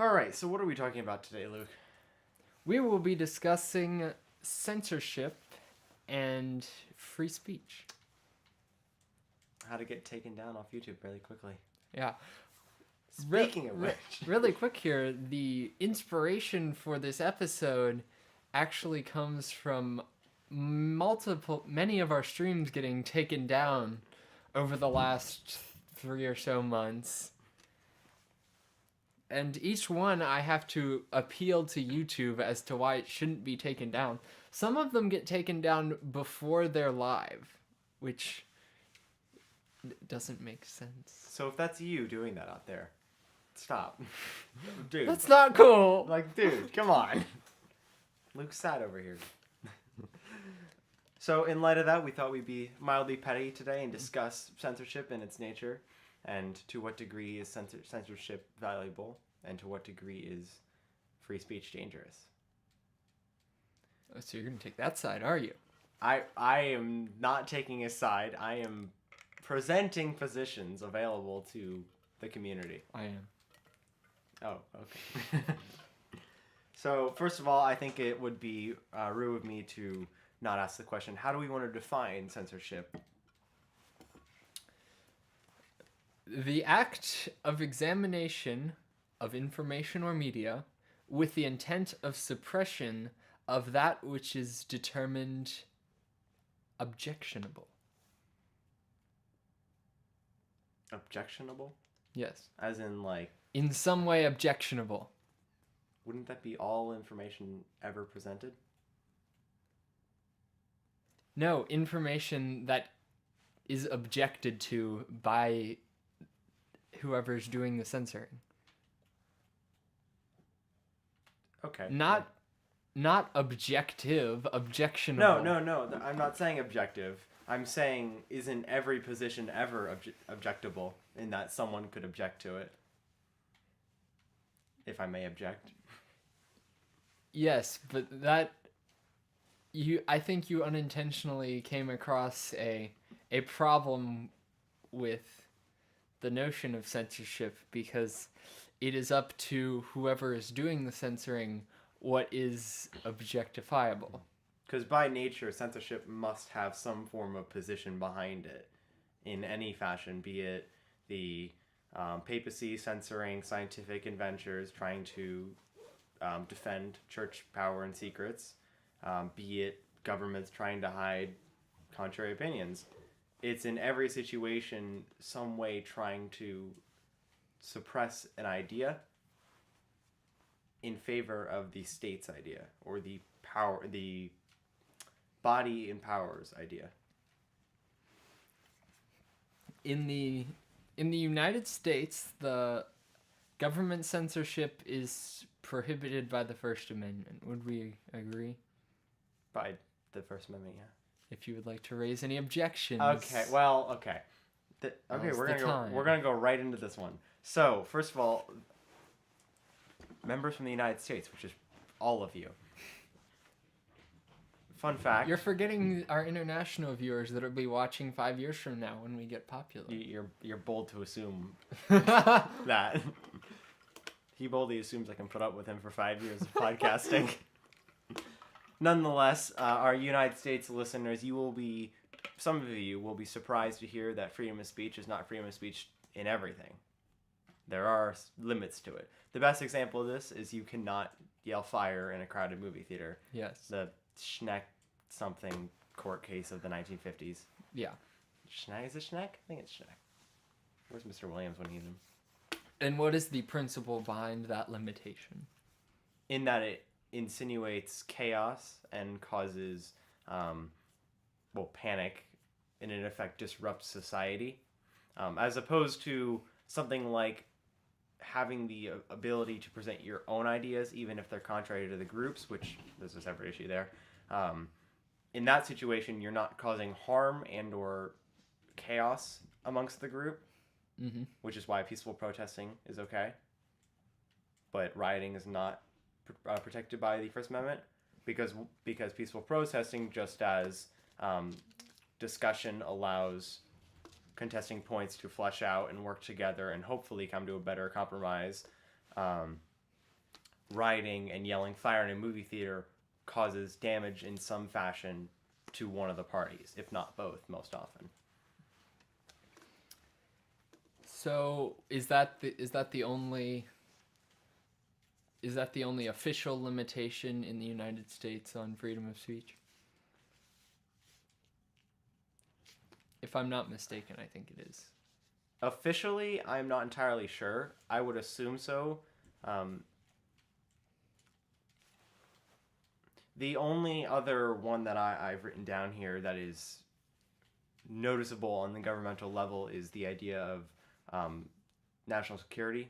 All right, so what are we talking about today, Luke? We will be discussing censorship and free speech. How to get taken down off YouTube really quickly. Yeah. Speaking of which. Really quick here, the inspiration for this episode actually comes from many of our streams getting taken down over the last 3 or so months. And each one I have to appeal to YouTube as to why it shouldn't be taken down. Some of them get taken down before they're live, which doesn't make sense. So if that's you doing that out there, stop. Dude. That's not cool. Like, dude, come on. Luke's sad over here. So in light of that, we thought we'd be mildly petty today and discuss censorship and its nature, and to what degree is censorship valuable, and to what degree is free speech dangerous. Oh, so you're going to take that side, are you? I am not taking a side. I am presenting positions available to the community. I am. Oh, okay. So, first of all, I think it would be rude of me to not ask the question, how do we want to define censorship? The act of examination of information or media with the intent of suppression of that which is determined objectionable. Objectionable? Yes. As in, like... In some way objectionable. Wouldn't that be all information ever presented? No, information that is objected to by whoever's doing the censoring. Okay. Not objective, objectionable. No. I'm not saying objective. I'm saying, isn't every position ever objectable in that someone could object to it? If I may object. Yes, but I think you unintentionally came across a problem with the notion of censorship, because it is up to whoever is doing the censoring what is objectifiable. Because by nature, censorship must have some form of position behind it in any fashion, be it the papacy censoring scientific adventures, trying to defend church power and secrets, be it governments trying to hide contrary opinions. It's in every situation some way trying to suppress an idea in favor of the state's idea, or the body in power's idea. In the United States, the government censorship is prohibited by the First Amendment. Would we agree? By the First Amendment, yeah. If you would like to raise any objections. Okay. We're gonna go right into this one. So first of all, members from the United States, which is all of you. Fun fact. You're forgetting our international viewers that will be watching 5 years from now when we get popular. You're bold to assume that. He boldly assumes I can put up with him for 5 years of podcasting. Nonetheless, our United States listeners, some of you will be surprised to hear that freedom of speech is not freedom of speech in everything. There are limits to it. The best example of this is you cannot yell fire in a crowded movie theater. Yes. The Schneck something court case of the 1950s. Yeah. Schneck? Is it Schneck? I think it's Schneck. Where's Mr. Williams when he's him? And what is the principle behind that limitation? In that it insinuates chaos and causes, panic, and in effect disrupts society, as opposed to something like having the ability to present your own ideas, even if they're contrary to the group's, which there's a separate issue there. In that situation, you're not causing harm and or chaos amongst the group, which is why peaceful protesting is okay. But rioting is not protected by the First Amendment, because peaceful protesting, just as discussion allows contesting points to flesh out and work together and hopefully come to a better compromise, rioting and yelling fire in a movie theater causes damage in some fashion to one of the parties, if not both, most often. So is that the only official limitation in the United States on freedom of speech? If I'm not mistaken, I think it is. Officially, I'm not entirely sure. I would assume so. The only other one that I've written down here that is noticeable on the governmental level is the idea of national security.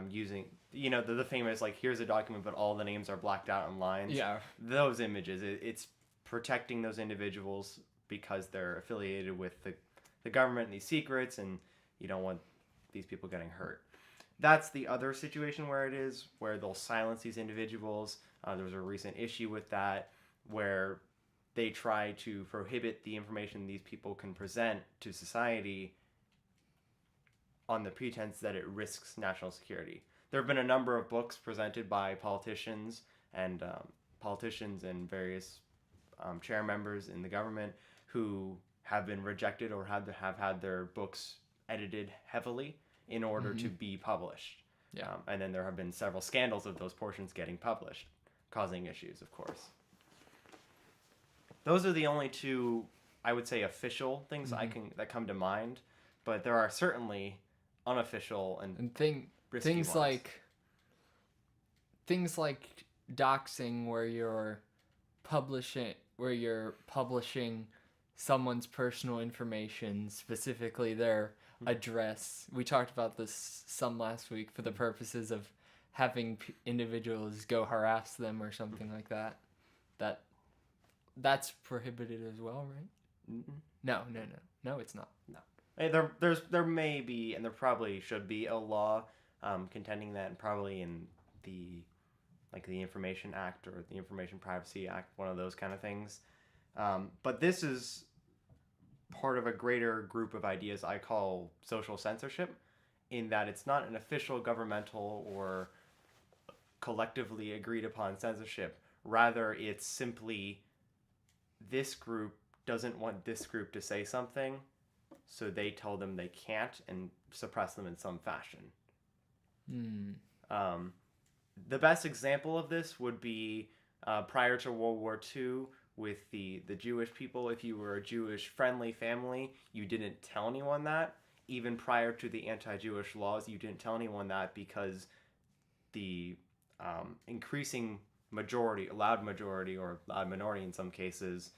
Using, the famous, like, here's a document, but all the names are blacked out in lines. Yeah. Those images, it's protecting those individuals because they're affiliated with the government and these secrets, and you don't want these people getting hurt. That's the other situation where they'll silence these individuals. There was a recent issue with that where they try to prohibit the information these people can present to society on the pretense that it risks national security. There have been a number of books presented by politicians and various chair members in the government who have been rejected or have had their books edited heavily in order to be published. Yeah. And then there have been several scandals of those portions getting published, causing issues, of course. Those are the only two, I would say, official things that come to mind, but there are certainly unofficial and risky things ones. things like doxing, where you're publishing someone's personal information, specifically their address. We talked about this some last week for the purposes of having individuals go harass them or something like that. That's prohibited as well, right? Mm-mm. No, it's not. No. Hey, there may be, and there probably should be, a law contending that, and probably in the Information Act or the Information Privacy Act, one of those kind of things. But this is part of a greater group of ideas I call social censorship, in that it's not an official governmental or collectively agreed upon censorship. Rather, it's simply this group doesn't want this group to say something, so they tell them they can't and suppress them in some fashion. The best example of this would be prior to World War II with the Jewish people. If you were a Jewish-friendly family, you didn't tell anyone that. Even prior to the anti-Jewish laws, you didn't tell anyone that because the increasing majority, loud majority, or loud minority in some cases,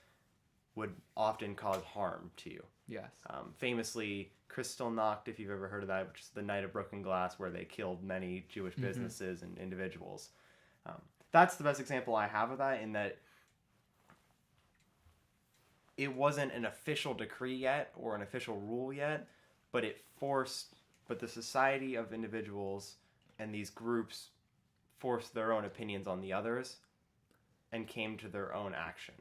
would often cause harm to you. Yes. Famously, Kristallnacht, if you've ever heard of that, which is the Night of Broken Glass, where they killed many Jewish businesses and individuals. That's the best example I have of that, in that it wasn't an official decree yet or an official rule yet, but the society of individuals and these groups forced their own opinions on the others and came to their own action.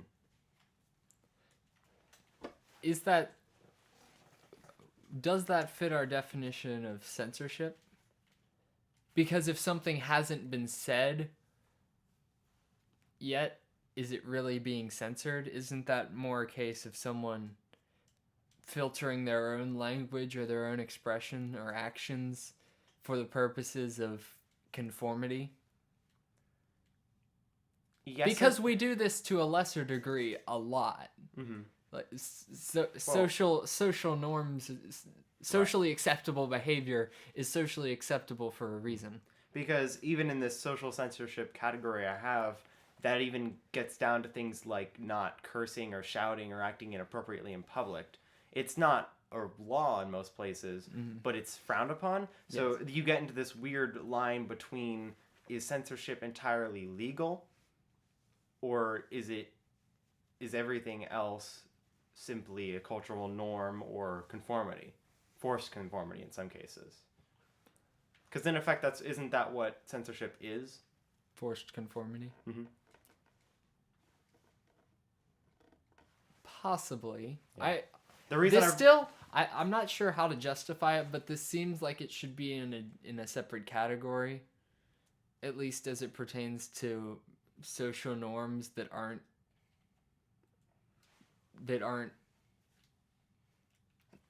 Does that fit our definition of censorship? Because if something hasn't been said yet, is it really being censored? Isn't that more a case of someone filtering their own language or their own expression or actions for the purposes of conformity? Yes, because we do this to a lesser degree a lot. Mm-hmm. Like social norms, socially acceptable behavior is socially acceptable for a reason. Because even in this social censorship category I have, that even gets down to things like not cursing or shouting or acting inappropriately in public. It's not a law in most places, but it's frowned upon. So you get into this weird line between, is censorship entirely legal, or is everything else simply a cultural norm or conformity, forced conformity in some cases? Because in effect, isn't that what censorship is? Forced conformity? Mm-hmm. Possibly. Yeah. I'm not sure how to justify it, but this seems like it should be in a separate category. at least as it pertains to social norms that aren't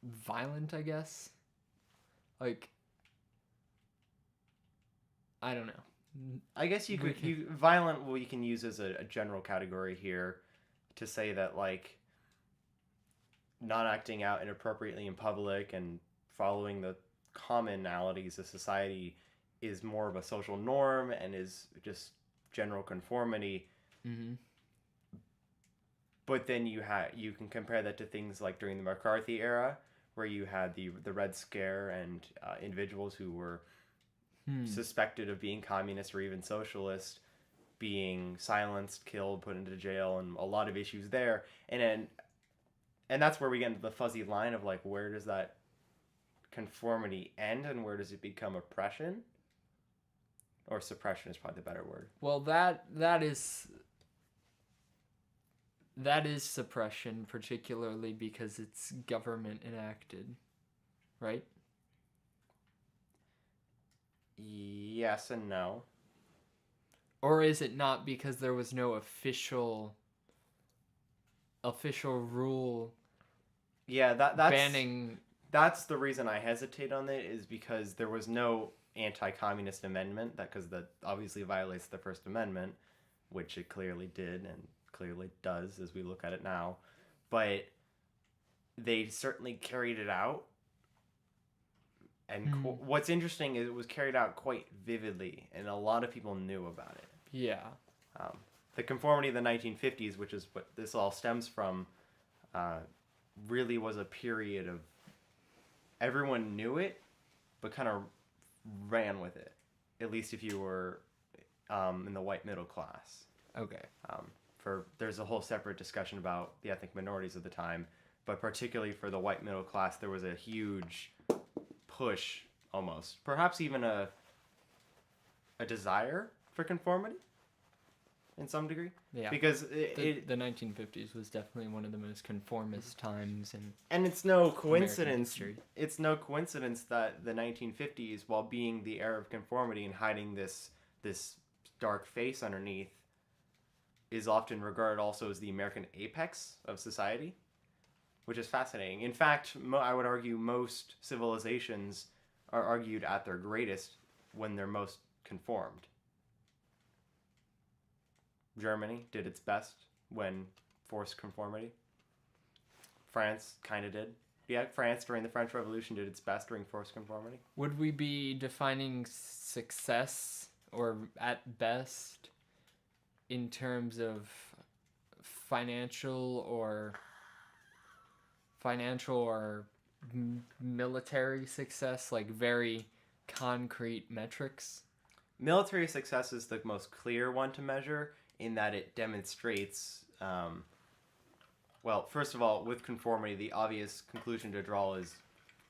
violent, I guess. Like, I don't know. I guess you could violent. Well, you can use as a general category here to say that like not acting out inappropriately in public and following the commonalities of society is more of a social norm and is just general conformity. Mm-hmm. But then you can compare that to things like during the McCarthy era, where you had the Red Scare and individuals who were suspected of being communist or even socialist being silenced, killed, put into jail, and a lot of issues there. And that's where we get into the fuzzy line of like, where does that conformity end and where does it become oppression? Or suppression is probably the better word. Well, that is suppression, particularly because it's government enacted, right? Yes and no. Or is it not because there was no official rule? Yeah, that's banning. That's the reason I hesitate on it, is because there was no anti-communist amendment, because that obviously violates the First Amendment, which it clearly did and clearly does as we look at it now. But they certainly carried it out. And what's interesting is it was carried out quite vividly, and a lot of people knew about it. Yeah. The conformity of the 1950s, which is what this all stems from, really was a period of everyone knew it, but kind of ran with it. At least if you were in the white middle class. Okay. There's a whole separate discussion about the ethnic minorities of the time, but particularly for the white middle class, there was a huge push, almost, perhaps even a desire for conformity in some degree. Yeah. Because the 1950s was definitely one of the most conformist times and it's no coincidence. It's no coincidence that the 1950s, while being the era of conformity and hiding this dark face underneath, is often regarded also as the American apex of society, which is fascinating. In fact, I would argue most civilizations are argued at their greatest when they're most conformed. Germany did its best when forced conformity. France kind of did. Yeah, France during the French Revolution did its best during forced conformity. Would we be defining success, or at best, in terms of financial or military success, like very concrete metrics? Military success is the most clear one to measure in that it demonstrates, well, first of all, with conformity, the obvious conclusion to draw is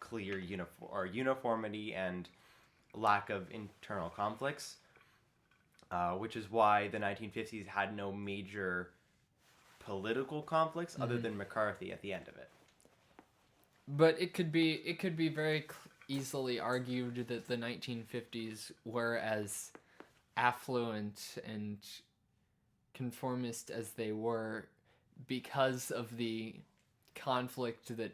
clear uniformity and lack of internal conflicts, which is why the 1950s had no major political conflicts other than McCarthy at the end of it. But it could be very easily argued that the 1950s were as affluent and conformist as they were because of the conflict that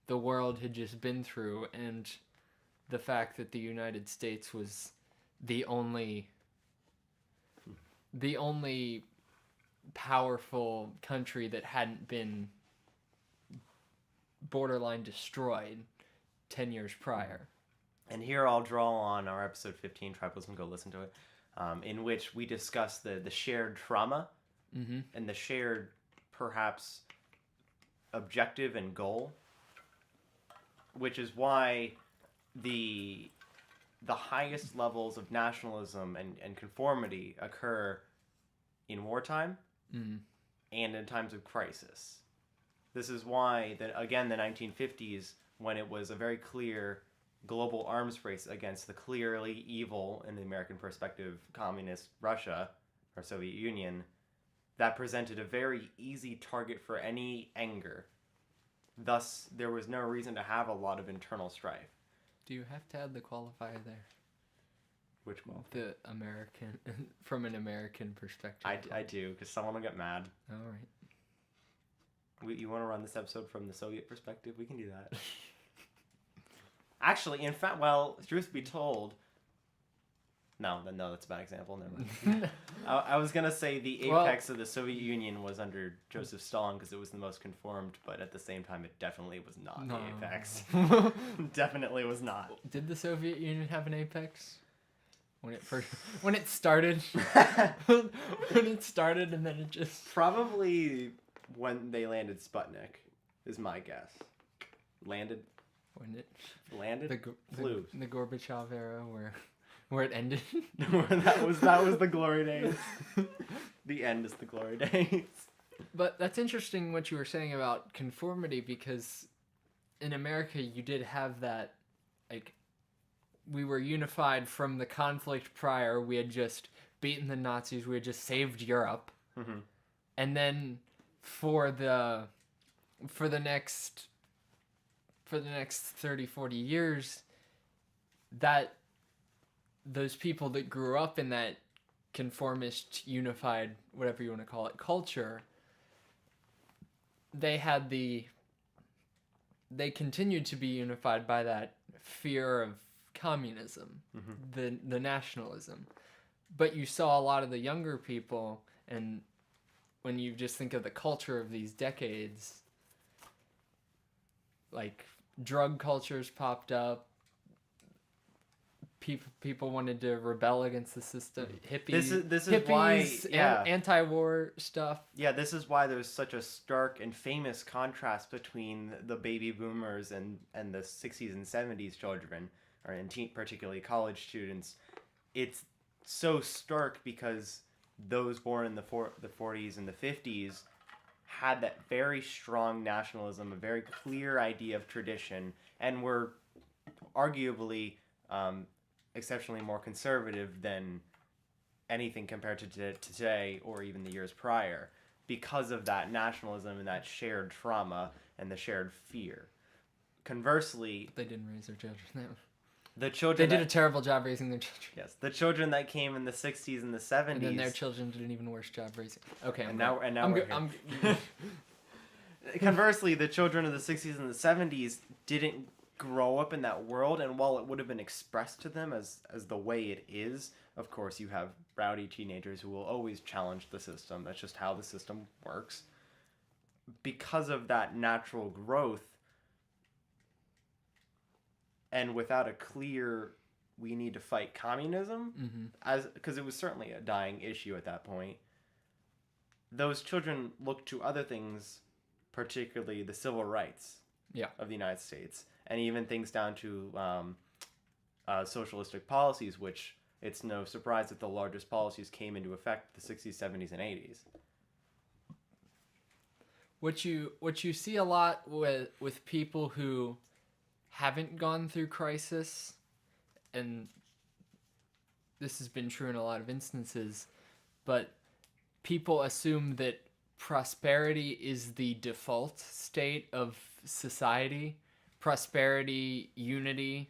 the world had just been through, and the fact that the United States was the only powerful country that hadn't been borderline destroyed 10 years prior. And here I'll draw on our episode 15, Tribalism, go listen to it, in which we discuss the shared trauma and the shared, perhaps, objective and goal, which is why the highest levels of nationalism and conformity occur in wartime and in times of crisis. This is why, again, the 1950s, when it was a very clear global arms race against the clearly evil, in the American perspective, communist Russia or Soviet Union, that presented a very easy target for any anger. Thus, there was no reason to have a lot of internal strife. Do you have to add the qualifier there? Which quality? The American, from an American perspective. I do, because someone will get mad. All right. You want to run this episode from the Soviet perspective? We can do that. Actually, in fact, well, truth be told, no, that's a bad example. Never mind. I was gonna say the apex of the Soviet Union was under Joseph Stalin because it was the most conformed, but at the same time, it definitely was not the apex. Definitely was not. Did the Soviet Union have an apex? When it started, when it started, and then it just probably when they landed Sputnik is my guess. Landed. Flew. The Gorbachev era where it ended. that was the glory days. The end is the glory days. But that's interesting what you were saying about conformity, because in America you did have that, like, we were unified from the conflict prior. We had just beaten the Nazis. We had just saved Europe. Mm-hmm. And then for the next 30, 40 years, that those people that grew up in that conformist, unified, whatever you want to call it, culture, they continued to be unified by that fear of communism, the nationalism. But you saw a lot of the younger people, and when you just think of the culture of these decades, like drug cultures popped up. People wanted to rebel against the system. Hippies. This is why, yeah, anti-war stuff. Yeah, this is why there's such a stark and famous contrast between the baby boomers and the 60s and 70s children, or particularly college students. It's so stark because those born in the 40s and the 50s had that very strong nationalism, a very clear idea of tradition, and were arguably exceptionally more conservative than anything compared to today or even the years prior, because of that nationalism and that shared trauma and the shared fear. Conversely, they didn't raise their children. The children did a terrible job raising their children. Yes, the children that came in the 60s and the 70s. And then their children did an even worse job raising. Okay, now we're here. Conversely, the children of the 60s and the 70s didn't grow up in that world, and while it would have been expressed to them as the way it is, of course you have rowdy teenagers who will always challenge the system. That's just how the system works. Because of that natural growth, and without a clear, we need to fight communism, because it was certainly a dying issue at that point, those children looked to other things, particularly the civil rights of the United States, and even things down to socialistic policies, which it's no surprise that the largest policies came into effect in the 60s, 70s, and 80s. What you see a lot with people who haven't gone through crisis, and this has been true in a lot of instances, but people assume that prosperity is the default state of society. Prosperity, unity,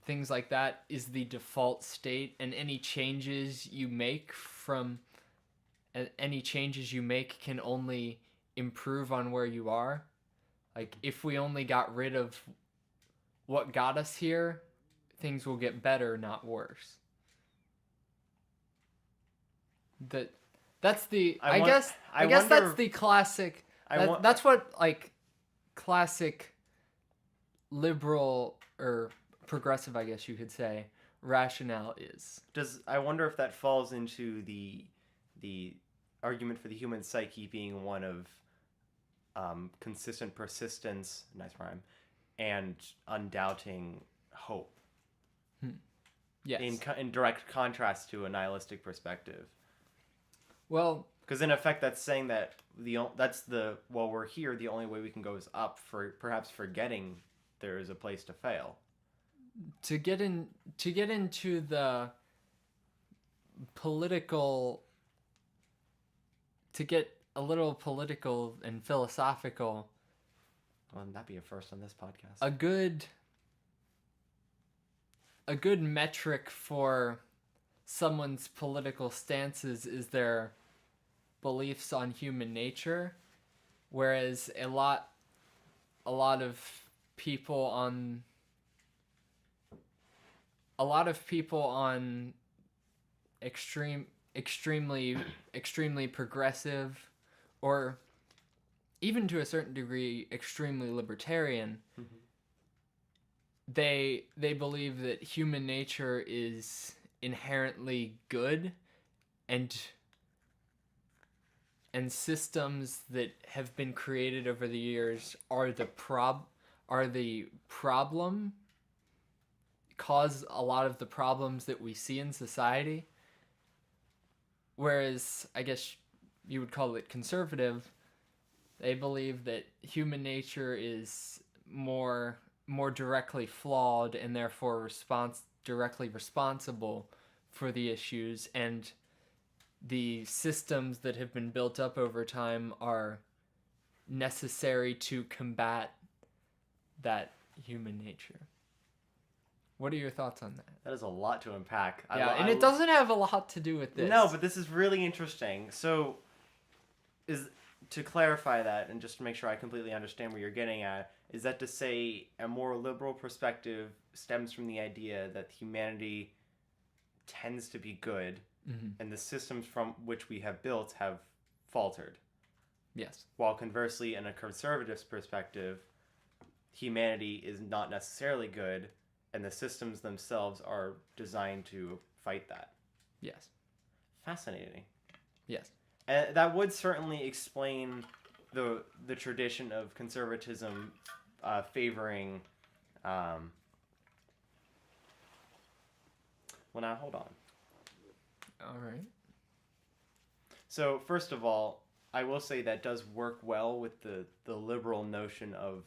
things like that is the default state, and any changes you make can only improve on where you are. Like, if we only got rid of what got us here, things will get better, not worse. That's the I guess that's the classic. That's what, like, classic liberal or progressive, I guess you could say, rationale is. I wonder if that falls into the argument for the human psyche being one of consistent persistence, nice rhyme, and undoubting hope. Yes. In direct contrast to a nihilistic perspective. Well, because in effect that's saying that while we're here, the only way we can go is up, for perhaps forgetting there is a place to fail. To get into the political, to get a little political and philosophical. Wouldn't that be a first on this podcast? A good metric for someone's political stances is their beliefs on human nature, whereas a lot of people on extremely progressive, or even to a certain degree extremely libertarian, they believe that human nature is inherently good, and systems that have been created over the years are the problem, cause a lot of the problems that we see in society. Whereas, I guess you would call it conservative, they believe that human nature is more directly flawed, and therefore directly responsible for the issues, and the systems that have been built up over time are necessary to combat that human nature. What are your thoughts on that? That is a lot to unpack. And it doesn't have a lot to do with this. No, but this is really interesting. So, to clarify that, and just to make sure I completely understand where you're getting at, is that to say a more liberal perspective stems from the idea that humanity tends to be good, and the systems from which we have built have faltered. Yes. While conversely, in a conservative perspective, humanity is not necessarily good, and the systems themselves are designed to fight that. Yes. Fascinating. Yes. And that would certainly explain the tradition of conservatism favoring... well, now, hold on. All right. So, first of all, I will say that does work well with the liberal notion of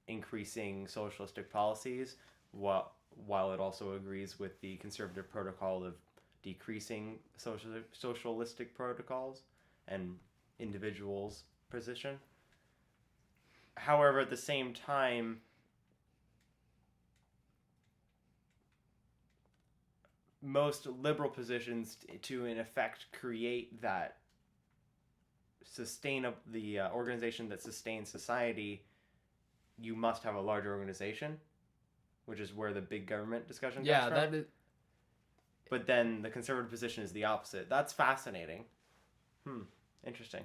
increasing socialistic policies, while it also agrees with the conservative protocol of decreasing socialistic protocols and individuals' position. However, at the same time, most liberal positions to in effect create that the organization that sustains society, you must have a larger organization, which is where the big government discussion comes from. That is. But then the conservative position is the opposite. That's fascinating. Interesting.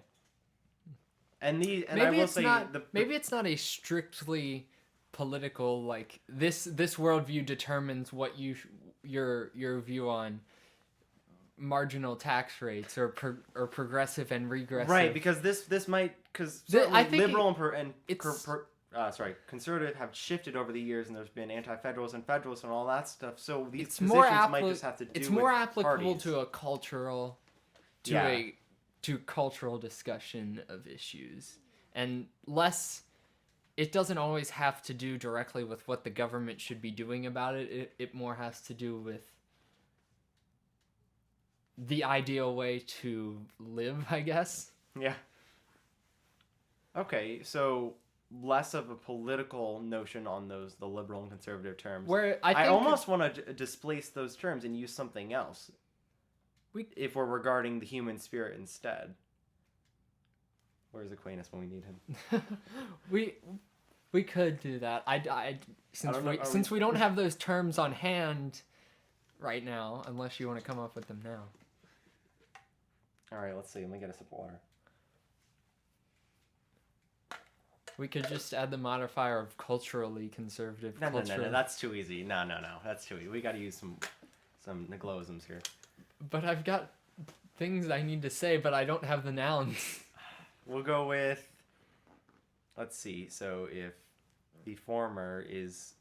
Maybe it's not a strictly political, like this worldview determines what your view on marginal tax rates or progressive and regressive. Right, because this might, because I think liberal conservative have shifted over the years, and there's been anti-federalists and federalists and all that stuff. So these positions might just have to do with It's more applicable parties. to a cultural cultural discussion of issues, and less. It doesn't always have to do directly with what the government should be doing about it. It more has to do with the ideal way to live, I guess. Yeah. Okay, so less of a political notion on the liberal and conservative terms. Where I almost want to displace those terms and use something else. If we're regarding the human spirit instead. Where's Aquinas when we need him? We could do that. Since we don't have those terms on hand right now, unless you want to come up with them now. All right, let's see. Let me get a sip of water. We could just add the modifier of culturally conservative. No, that's too easy. No, that's too easy. We got to use some neologisms here. But I've got things I need to say, but I don't have the nouns. We'll go with... Let's see. So if the former is...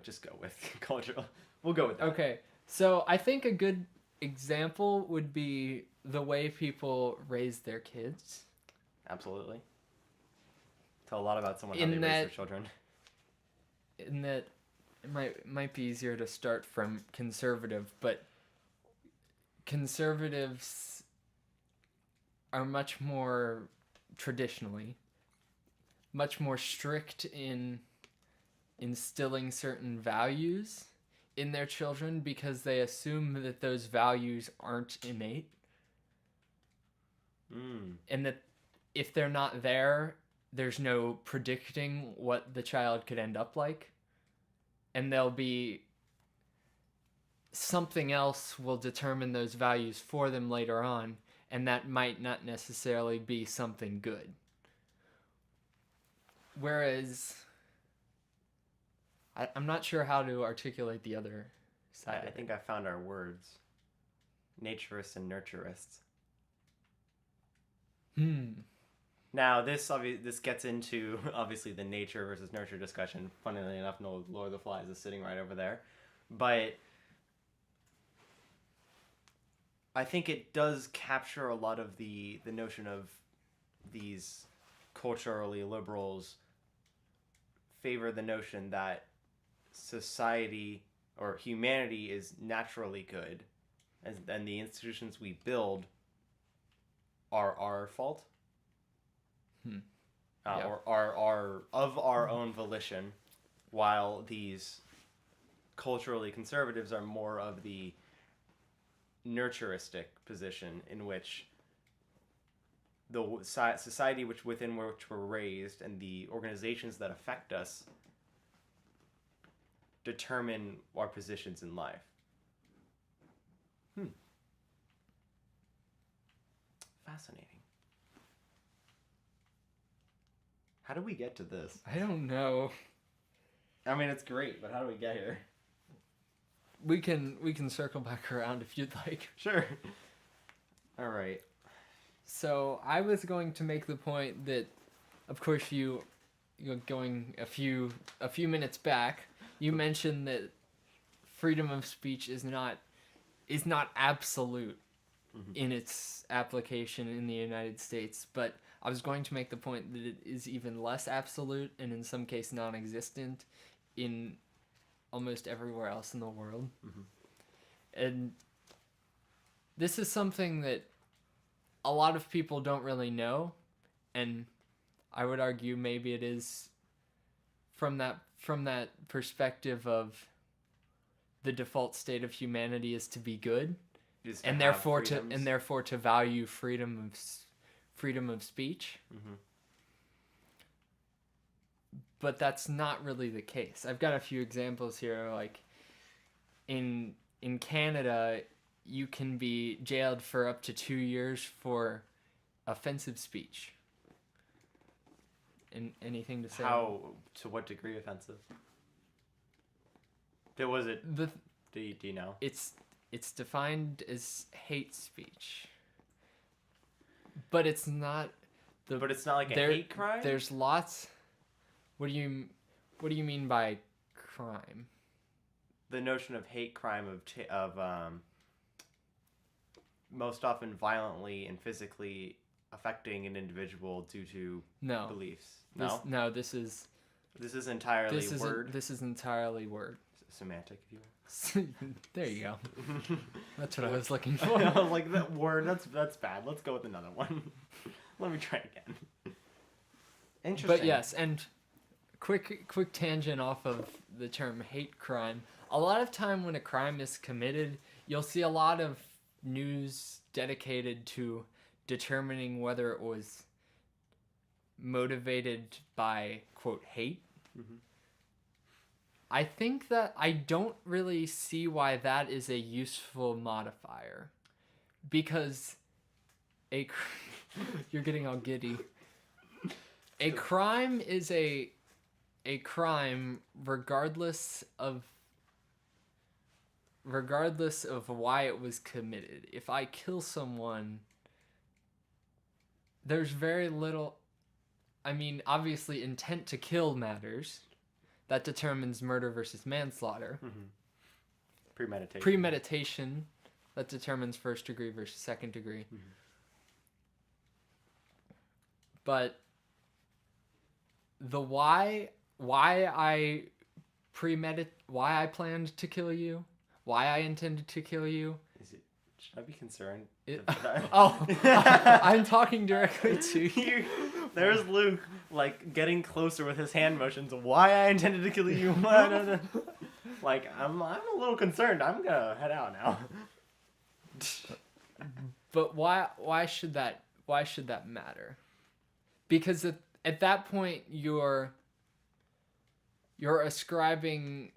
Just go with cultural. We'll go with that. Okay. So I think a good example would be the way people raise their kids. Absolutely. Tell a lot about someone how they raise their children. In that it might be easier to start from conservative, but conservatives are much more traditionally much more strict in instilling certain values in their children because they assume that those values aren't innate. And that if they're not there, there's no predicting what the child could end up like. And there'll be something else will determine those values for them later on, and that might not necessarily be something good. Whereas, I'm not sure how to articulate the other side. I think I found our words. Naturists and nurturists. Now, this gets into, obviously, the nature versus nurture discussion. Funnily enough, no Lord of the Flies is sitting right over there. But I think it does capture a lot of the notion of these culturally liberals favor the notion that society or humanity is naturally good, and the institutions we build are our fault, or are of our own volition, while these culturally conservatives are more of the nurturistic position, in which the society within which we're raised and the organizations that affect us determine our positions in life. Fascinating. How do we get to this? I don't know. I mean, it's great, but how do we get here? We can circle back around if you'd like. Sure. All right. So I was going to make the point that, of course, you're going a few minutes back. You mentioned that freedom of speech is not absolute in its application in the United States, but I was going to make the point that it is even less absolute and in some case non-existent in almost everywhere else in the world. And this is something that a lot of people don't really know, and I would argue maybe it is from that perspective of the default state of humanity is to be good, and therefore to value freedom of speech. But that's not really the case. I've got a few examples here. Like in Canada, you can be jailed for up to 2 years for offensive speech. And anything to say? To what degree offensive? Was it? Do you know? It's defined as hate speech, but it's not But it's not like a hate crime. There's lots. What do you mean by crime? The notion of hate crime of most often violently and physically affecting an individual due to beliefs. This is entirely word. This is entirely word. Semantic, if you will. There you go. That's what I was looking for. I was like, that word, that's bad. Let's go with another one. Let me try again. Interesting. But yes, and quick tangent off of the term hate crime. A lot of time when a crime is committed, you'll see a lot of news dedicated to determining whether it was motivated by, quote, hate. I think that I don't really see why that is a useful modifier, because you're getting all giddy. A crime is a crime regardless of why it was committed. If I kill someone, there's very little. I mean, obviously, intent to kill matters. That determines murder versus manslaughter. Premeditation. That determines first degree versus second degree. But the why I planned to kill you, why I intended to kill you. Should I be concerned? I'm talking directly to you. There's Luke, like, getting closer with his hand motions. Why I intended to kill you. Like, I'm a little concerned. I'm gonna head out now. But why should that matter? Because at that point you're ascribing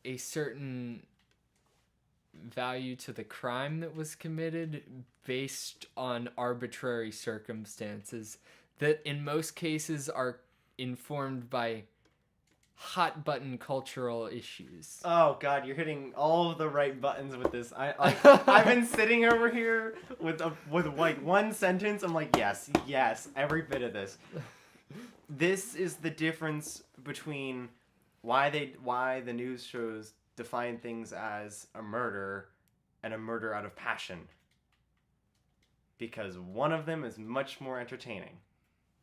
a certain value to the crime that was committed based on arbitrary circumstances that in most cases are informed by hot button cultural issues. Oh God, you're hitting all of the right buttons with this. I've been sitting over here with like one sentence. I'm like, yes, every bit of this. This is the difference between why the news shows define things as a murder and a murder out of passion. Because one of them is much more entertaining.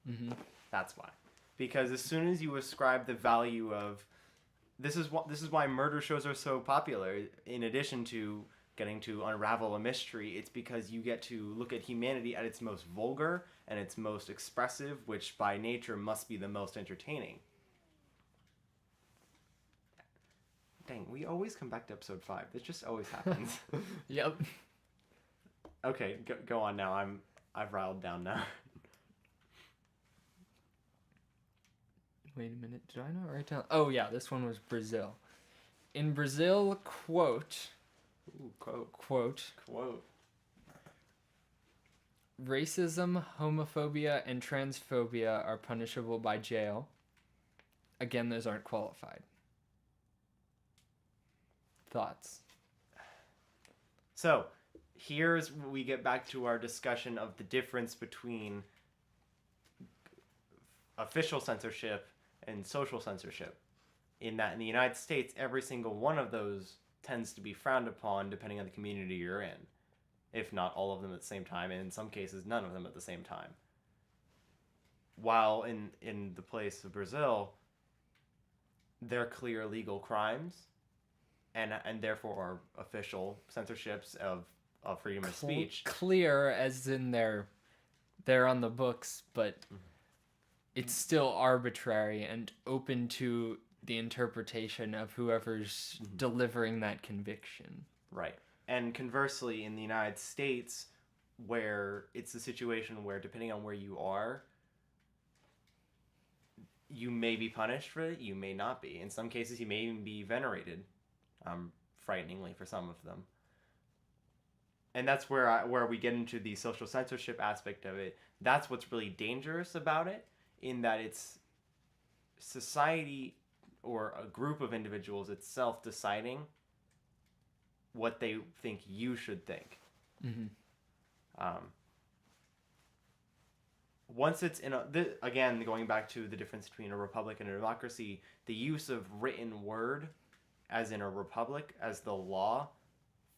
Mm-hmm. That's why. Because as soon as you ascribe the value of this is why murder shows are so popular. In addition to getting to unravel a mystery, it's because you get to look at humanity at its most vulgar and its most expressive, which by nature must be the most entertaining. Dang, we always come back to episode 5. This just always happens. Yep. Okay, go on now. I've riled down now. Wait a minute, did I not write down? Oh yeah, this one was Brazil. In Brazil, quote, racism, homophobia, and transphobia are punishable by jail. Again, those aren't qualified. Thoughts? So, here's where we get back to our discussion of the difference between official censorship and social censorship. In that in the United States, every single one of those tends to be frowned upon depending on the community you're in. If not all of them at the same time, and in some cases none of them at the same time. While in the place of Brazil, they're clear legal crimes and therefore are official censorships of freedom of speech. Clear as in they're on the books, but it's still arbitrary and open to the interpretation of whoever's delivering that conviction. Right. And conversely, in the United States, where it's a situation where depending on where you are, you may be punished for it, you may not be. In some cases, you may even be venerated, frighteningly for some of them. And that's where we get into the social censorship aspect of it. That's what's really dangerous about it, in that it's society or a group of individuals itself deciding what they think you should think. Mm-hmm. Once it's in again, going back to the difference between a republic and a democracy, the use of written word, as in a republic, as the law,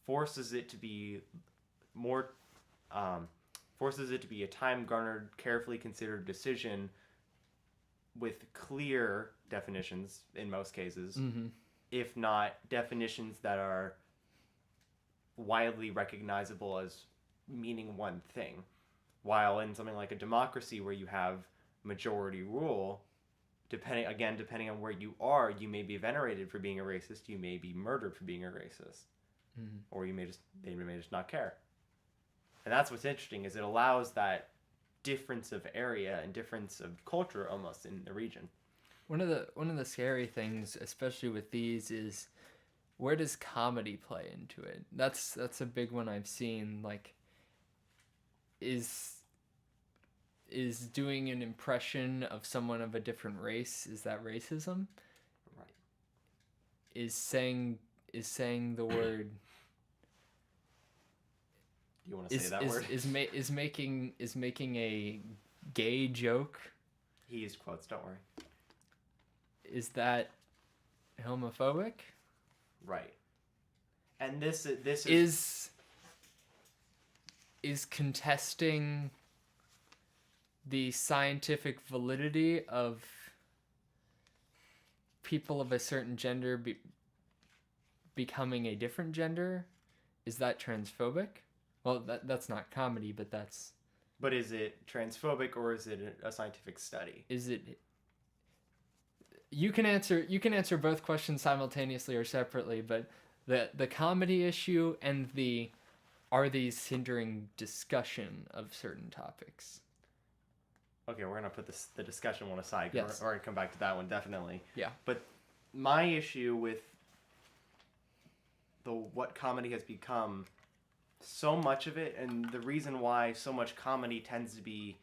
forces it to be more, forces it to be a time-garnered, carefully considered decision with clear definitions in most cases, if not definitions that are widely recognizable as meaning one thing. While in something like a democracy where you have majority rule, depending on where you are, you may be venerated for being a racist, you may be murdered for being a racist, or they may just not care. And that's what's interesting, is it allows that difference of area and difference of culture almost in the region. One of the scary things, especially with these, is where does comedy play into it? That's a big one I've seen. Like, is doing an impression of someone of a different race, is that racism? Right. Is saying the word. You want to say that word? Is making a gay joke? He used quotes. Don't worry. Is that homophobic? Right. And this is contesting the scientific validity of people of a certain gender becoming a different gender. Is that transphobic? Well, that's not comedy, but that's... But is it transphobic, or is it a scientific study? Is it... you can answer both questions simultaneously or separately, but the comedy issue and the are these hindering discussion of certain topics? Okay, we're gonna put the discussion one aside. Yes. We're gonna come back to that one definitely. Yeah. But my issue with what comedy has become, so much of it, and the reason why so much comedy tends to be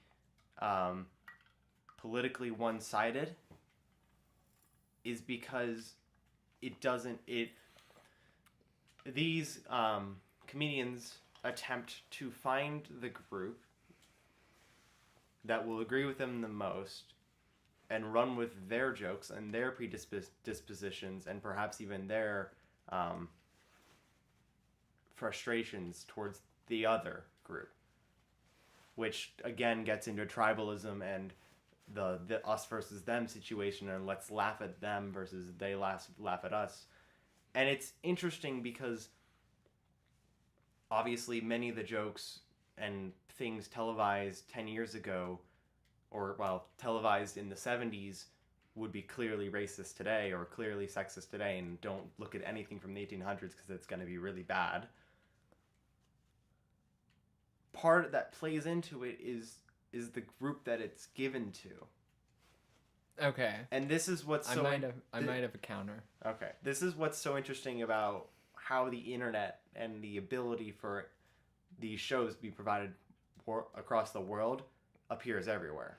politically one-sided, is because these comedians attempt to find the group that will agree with them the most and run with their jokes and their predispositions and perhaps even their frustrations towards the other group, which again gets into tribalism and the us versus them situation, and let's laugh at them versus they laugh at us. And it's interesting because obviously many of the jokes and things televised 10 years ago, or televised in the 70s, would be clearly racist today or clearly sexist today, and don't look at anything from the 1800s because it's going to be really bad. Part that plays into it is the group that it's given to. Okay. And this is what's so... I might have a counter. Okay. This is what's so interesting about how the internet and the ability for these shows to be provided across the world appears everywhere.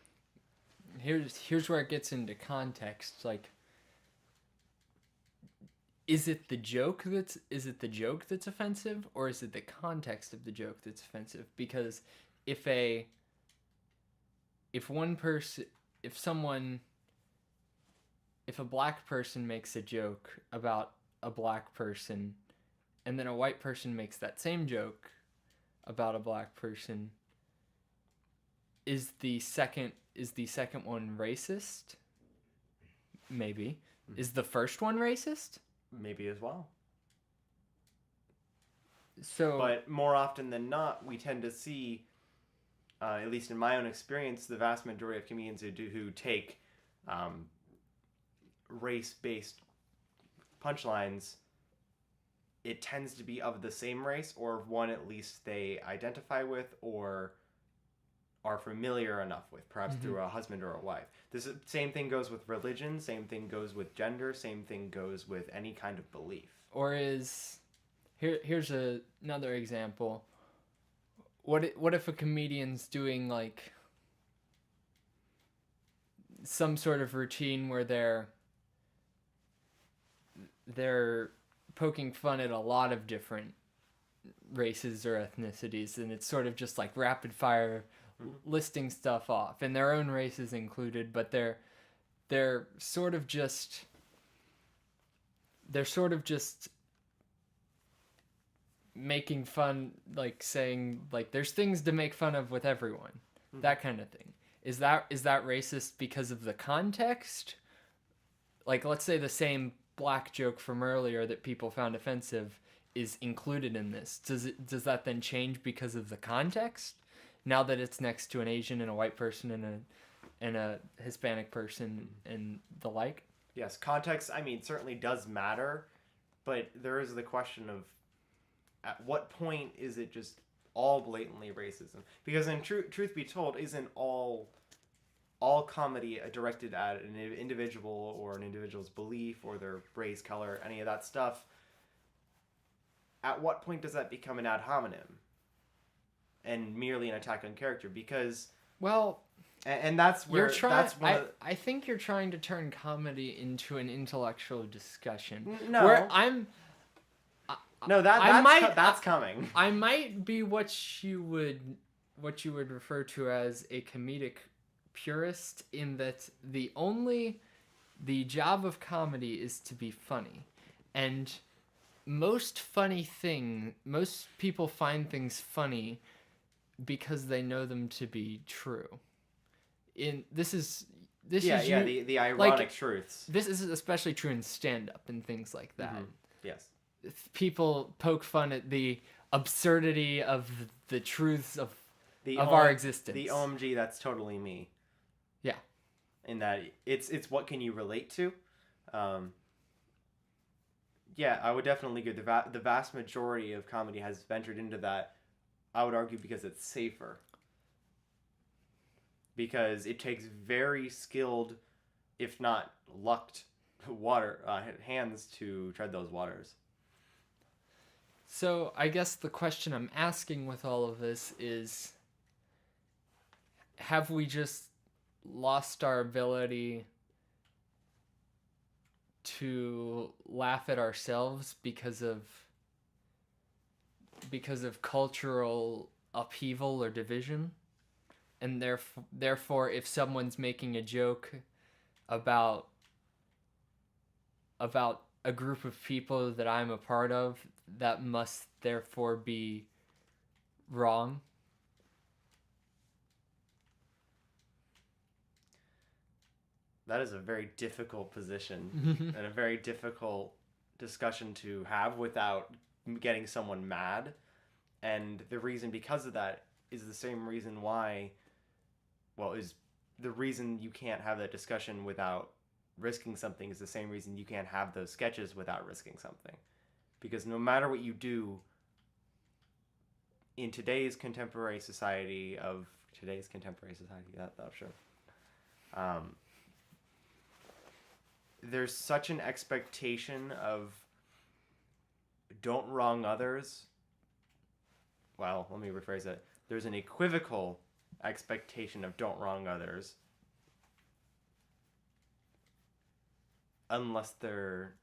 Here's where it gets into context. Like, is it the joke that's offensive, or is it the context of the joke that's offensive? Because if a black person makes a joke about a black person, and then a white person makes that same joke about a black person, is the second one racist? Maybe. Mm-hmm. Is the first one racist? Maybe as well. So, but more often than not, we tend to see, at least in my own experience, the vast majority of comedians who take race-based punchlines, it tends to be of the same race, or one at least they identify with or are familiar enough with, perhaps through a husband or a wife. Same thing goes with religion, same thing goes with gender, same thing goes with any kind of belief. Or here's another example. What if a comedian's doing like some sort of routine where they're poking fun at a lot of different races or ethnicities, and it's sort of just like rapid fire listing stuff off, and their own race is included, but they're sort of just making fun, like saying like there's things to make fun of with everyone, that kind of thing. Is that racist because of the context? Like, let's say the same black joke from earlier that people found offensive is included in this. Does that then change because of the context? Now that it's next to an Asian and a white person and a Hispanic person and the like? Yes, context, I mean, certainly does matter, but there is the question of at what point is it just all blatantly racism? Because in truth be told, isn't all comedy directed at an individual or an individual's belief or their race, color, any of that stuff? At what point does that become an ad hominem and merely an attack on character? Because and that's where I think you're trying to turn comedy into an intellectual discussion. No, where that's coming. I might be what you would refer to as a comedic purist, in that the job of comedy is to be funny, and most people find things funny because they know them to be true. The ironic truths. This is especially true in stand-up and things like that. Mm-hmm. Yes. People poke fun at the absurdity of the truths of our existence. The OMG, that's totally me. Yeah. In that it's what can you relate to? Um, yeah, I would definitely agree. The vast majority of comedy has ventured into that. I would argue because it's safer. Because it takes very skilled, if not lucked, hands to tread those waters. So I guess the question I'm asking with all of this is, have we just lost our ability to laugh at ourselves because of cultural upheaval or division? And therefore if someone's making a joke about a group of people that I'm a part of, that must therefore be wrong. That is a very difficult position and a very difficult discussion to have without getting someone mad. And the reason because of that is the same reason why, is the reason you can't have that discussion without risking something is the same reason you can't have those sketches without risking something. Because no matter what you do in today's contemporary society, that's sure. There's such an expectation of don't wrong others. Well, let me rephrase it. There's an equivocal expectation of don't wrong others unless they're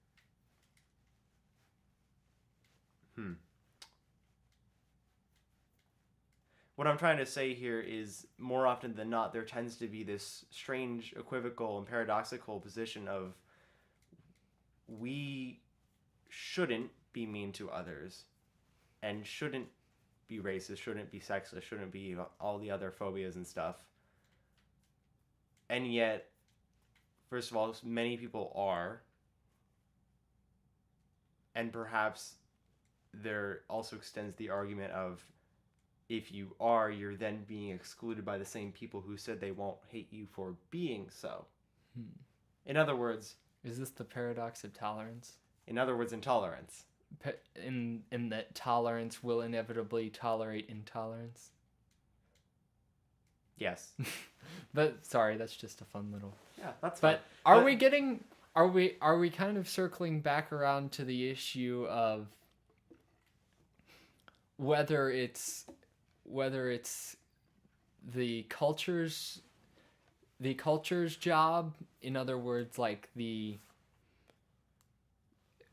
What I'm trying to say here is more often than not there tends to be this strange equivocal and paradoxical position of we shouldn't be mean to others and shouldn't be racist, shouldn't be sexist, shouldn't be all the other phobias and stuff. And yet, first of all, many people are. And perhaps there also extends the argument of if you are, you're then being excluded by the same people who said they won't hate you for being so. In other words... Is this the paradox of tolerance? In other words, intolerance. In that tolerance will inevitably tolerate intolerance? Yes. But sorry, that's just a fun little... Yeah, that's fun. But are we kind of circling back around to the issue of whether it's the culture's job, in other words, like the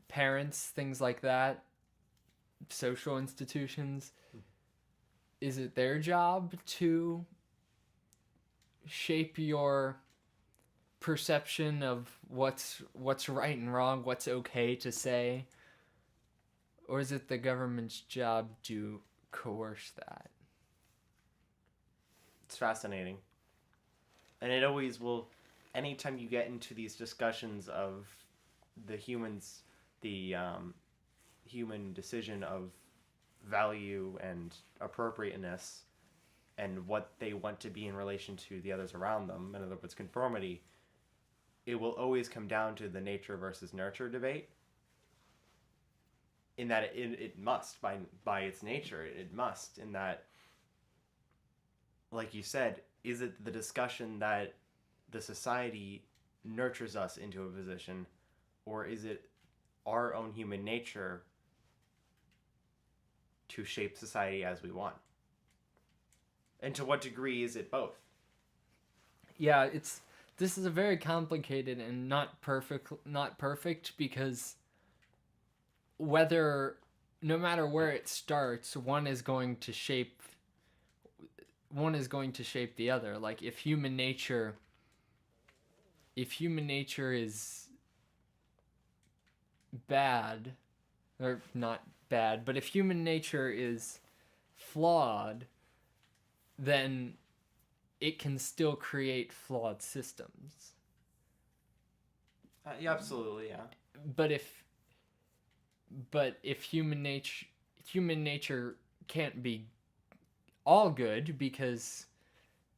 parents, things like that, social institutions, is it their job to shape your perception of what's right and wrong, what's okay to say, or is it the government's job to coerce that? It's fascinating. And it always will, anytime you get into these discussions of the human decision of value and appropriateness and what they want to be in relation to the others around them, in other words, conformity, it will always come down to the nature versus nurture debate. In that it must, by its nature, it must, in that, like you said, is it the discussion that the society nurtures us into a position, or is it our own human nature to shape society as we want? And to what degree is it both? Yeah, this is a very complicated and not perfect because no matter where it starts, one is going to shape the other. Like if human nature is bad, or not bad, but if human nature is flawed, then it can still create flawed systems. Yeah, absolutely, yeah. But if human nature can't be all good, because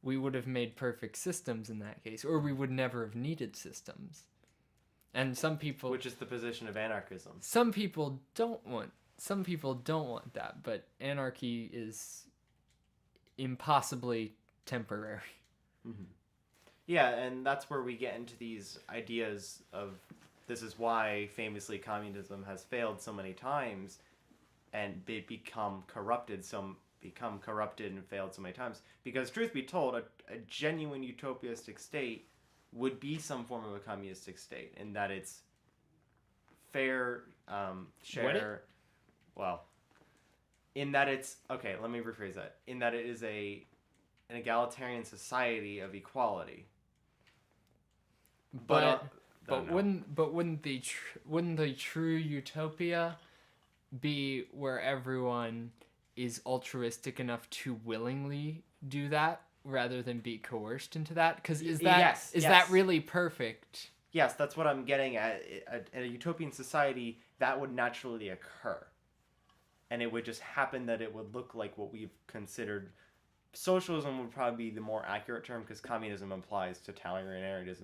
we would have made perfect systems in that case, or we would never have needed systems. And some people which is the position of anarchism. some people don't want that, but anarchy is impossibly temporary. Mm-hmm. Yeah, and that's where we get into these ideas of this is why famously communism has failed so many times and become corrupted and failed so many times, because truth be told, a genuine utopistic state would be some form of a communistic state in that it's fair, share, well, in that it's, okay, let me rephrase that, in that it is an egalitarian society of equality. But wouldn't the true utopia be where everyone is altruistic enough to willingly do that rather than be coerced into that? Because is that really perfect? Yes, that's what I'm getting at. In a utopian society, that would naturally occur. And it would just happen that it would look like what we've considered. Socialism would probably be the more accurate term, because communism implies totalitarianism.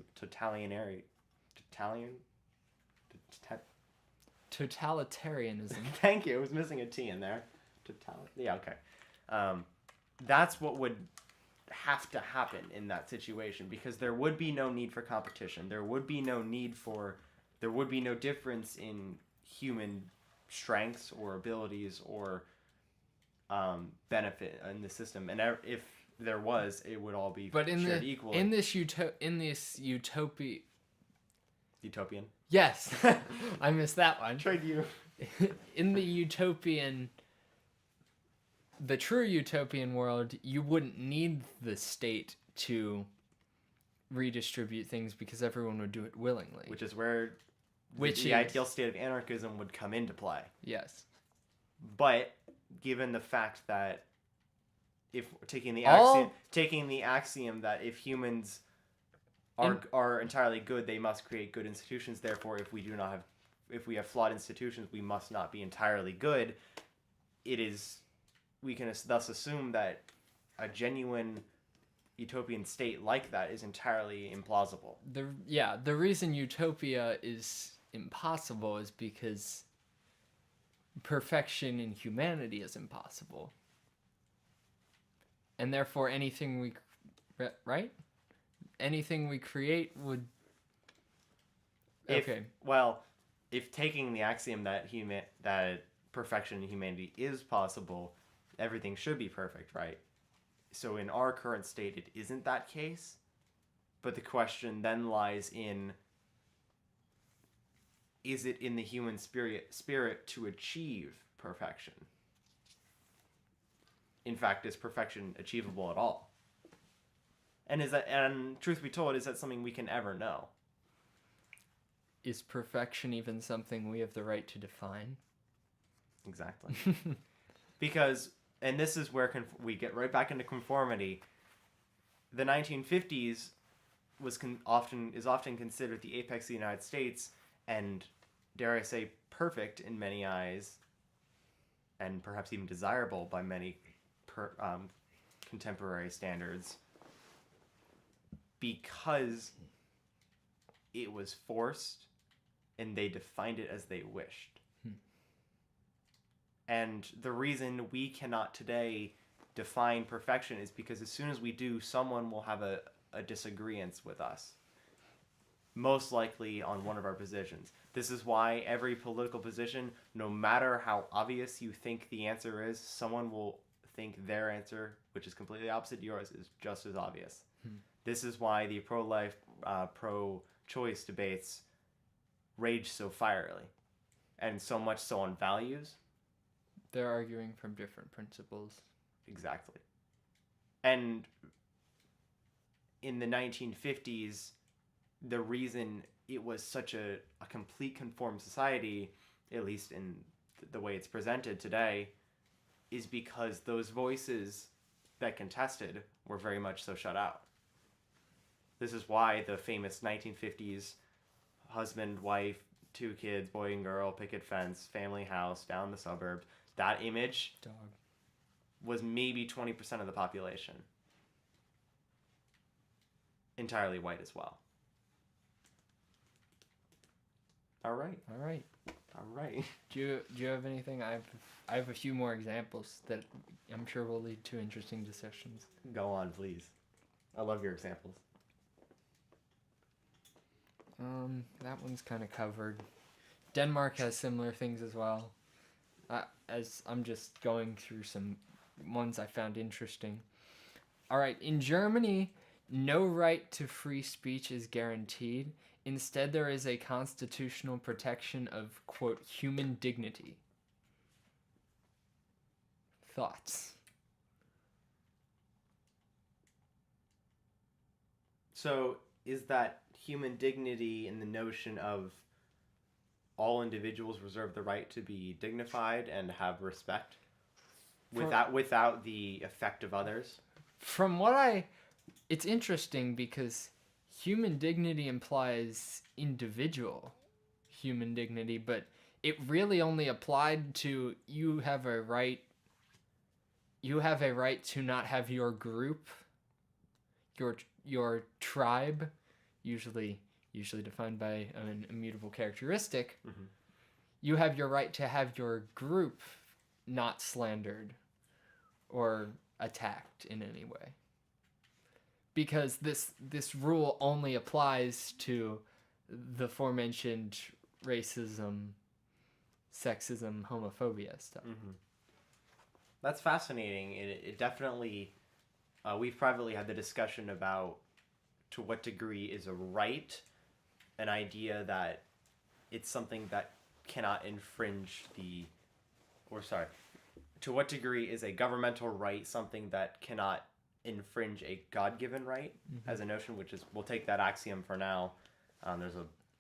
Totalitarianism. Thank you. I was missing a T in there. Yeah, okay. That's what would have to happen in that situation, because there would be no need for competition. There would be no difference in human strengths or abilities or benefit in the system. And if there was, it would all be shared equally. In this utopia. Utopian. Yes, I missed that one. Tried you. In the true utopian world, you wouldn't need the state to redistribute things because everyone would do it willingly. Which is where the ideal state of anarchism would come into play. Yes. But given the fact that if taking the axiom that if humans are entirely good, they must create good institutions. Therefore, if we have flawed institutions, we must not be entirely good. We can thus assume that a genuine utopian state like that is entirely implausible. The reason utopia is impossible is because perfection in humanity is impossible. And therefore anything we create would... Okay. If taking the axiom that perfection in humanity is possible, everything should be perfect, right? So in our current state, it isn't that case. But the question then lies in, is it in the human spirit to achieve perfection? In fact, is perfection achievable at all? And truth be told, is that something we can ever know? Is perfection even something we have the right to define? Exactly. Because, and this is where we get right back into conformity. The 1950s is often considered the apex of the United States, and dare I say, perfect in many eyes, and perhaps even desirable by many contemporary standards, because it was forced and they defined it as they wished. And the reason we cannot today define perfection is because as soon as we do, someone will have a disagreement with us. Most likely on one of our positions. This is why every political position, no matter how obvious you think the answer is, someone will think their answer, which is completely opposite yours, is just as obvious. This is why the pro-life, pro-choice debates rage so fierily. And so much so on values. They're arguing from different principles. Exactly. And in the 1950s, the reason it was such a complete conformed society, at least in the way it's presented today, is because those voices that contested were very much so shut out. This is why the famous 1950s husband, wife, 2 kids, boy and girl, picket fence, family house, down the suburbs, that image was maybe 20% of the population. Entirely white as well. All right. All right. All right. Do you have anything? I have a few more examples that I'm sure will lead to interesting discussions. Go on, please. I love your examples. That one's kind of covered. Denmark has similar things as well. As I'm just going through some ones I found interesting. All right, in Germany, no right to free speech is guaranteed. Instead, there is a constitutional protection of, quote, human dignity. Thoughts? So, is that human dignity in the notion of all individuals reserve the right to be dignified and have respect without the effect of others? From it's interesting because human dignity implies individual human dignity, but it really only applied to you have a right to not have your group, your tribe, usually defined by an immutable characteristic. Mm-hmm. You have your right to have your group not slandered or attacked in any way. Because this rule only applies to the aforementioned racism, sexism, homophobia stuff. Mm-hmm. That's fascinating. It definitely, we've privately had the discussion about to what degree is a right an idea that it's something that cannot infringe to what degree is a governmental right something that cannot infringe a God-given right as a notion, which is, we'll take that axiom for now. There's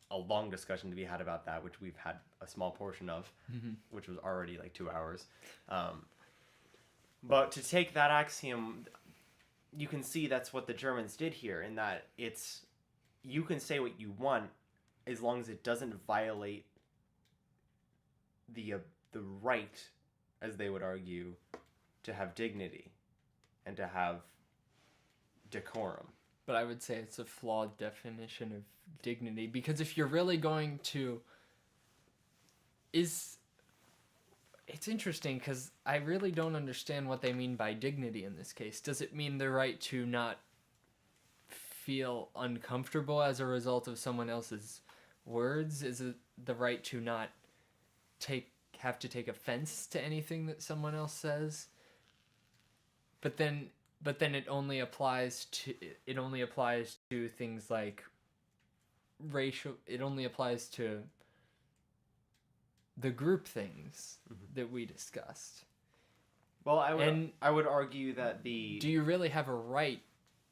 a long discussion to be had about that, which we've had a small portion of, which was already like 2 hours. But to take that axiom, you can see that's what the Germans did here, in that you can say what you want as long as it doesn't violate the right, as they would argue, to have dignity and to have decorum. But I would say it's a flawed definition of dignity, because if you're really going to it's interesting because I really don't understand what they mean by dignity in this case. Does it mean the right to not feel uncomfortable as a result of someone else's words? Is it the right to not have to take offense to anything that someone else says? But then it only applies to things like racial. It only applies to the group things that we discussed. Well, I would argue that do you really have a right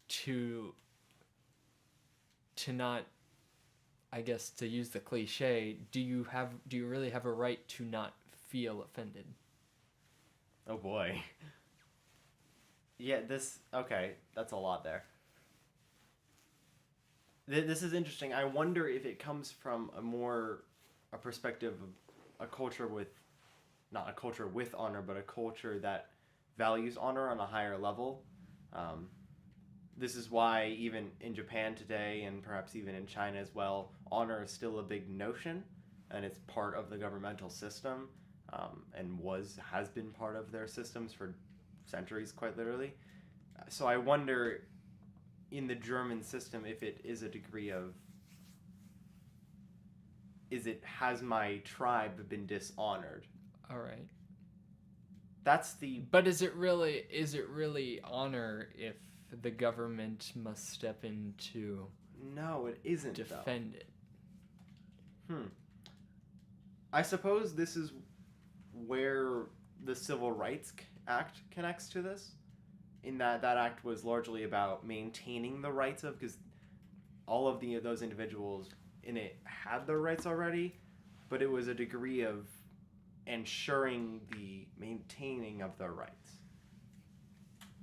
to not, I guess, to use the cliche, do you really have a right to not feel offended? Oh boy. Yeah, okay, that's a lot there. This is interesting. I wonder if it comes from a perspective of a culture not a culture with honor, but a culture that values honor on a higher level. This is why even in Japan today, and perhaps even in China as well, honor is still a big notion, and it's part of the governmental system, and has been part of their systems for centuries, quite literally. So I wonder, in the German system, if it is a degree of, has my tribe been dishonored? All right. But is it really honor if the government must step in to No, it isn't, defend it? I suppose this is where the Civil Rights Act connects to this, in that act was largely about maintaining the rights of, because all of those individuals in it had their rights already, but it was a degree of ensuring the maintaining of their rights.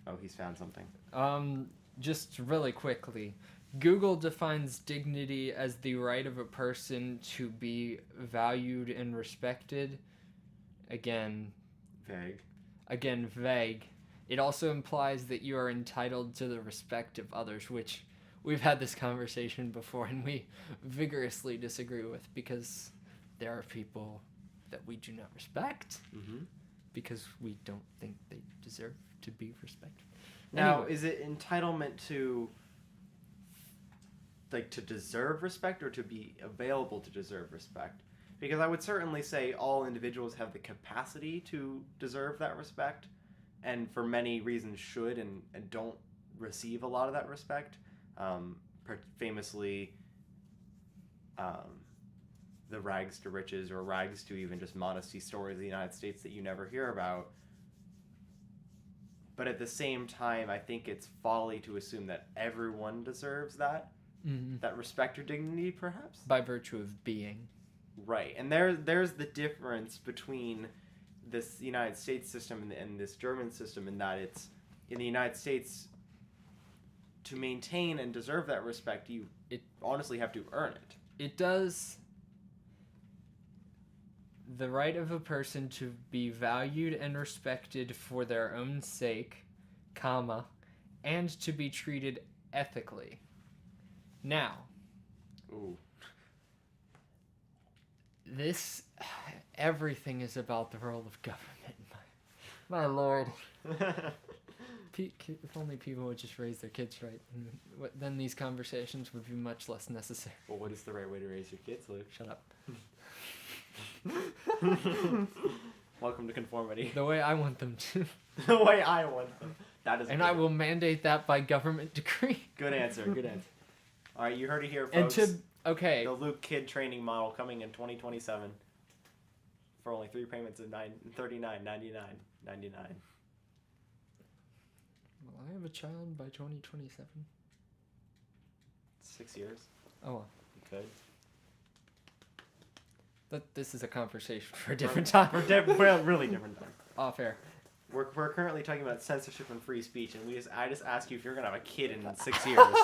Oh, he's found something. Just really quickly, Google defines dignity as the right of a person to be valued and respected. Again, vague. It also implies that you are entitled to the respect of others, which we've had this conversation before and we vigorously disagree with, because there are people that we do not respect Mm-hmm. because we don't think they deserve to be respected. Now, Anyway. is it entitlement to, like, to deserve respect or to be available to deserve respect? Because I would certainly say all individuals have the capacity to deserve that respect, and for many reasons should and don't receive a lot of that respect. Famously, the rags to riches or rags to even just modesty stories of the United States that you never hear about. But at the same time, I think it's folly to assume that everyone deserves that. Mm-hmm. That respect or dignity, perhaps? By virtue of being. Right. And there's the difference between this United States system and this German system, in that it's, in the United States, to maintain and deserve that respect, you honestly have to earn it. It does. The right of a person to be valued and respected for their own sake, comma, and to be treated ethically. Now, Ooh. everything is about the role of government. My lord. If only people would just raise their kids right, then these conversations would be much less necessary. Well, what is the right way to raise your kids, Luke? Shut up. Welcome to conformity. The way I want them to. The way I want them. That is. And good. I will mandate that by government decree. Good answer. Good answer. All right, you heard it here, And folks. okay. The Luke Kid training model coming in 2027 for only 3 payments of $39.99. Will I have a child by 2027? 6 years. Oh, well. You could. But this is a conversation for a different time. We're really different time. Off air. We're currently talking about censorship and free speech, and I just ask you if you're gonna have a kid in 6 years.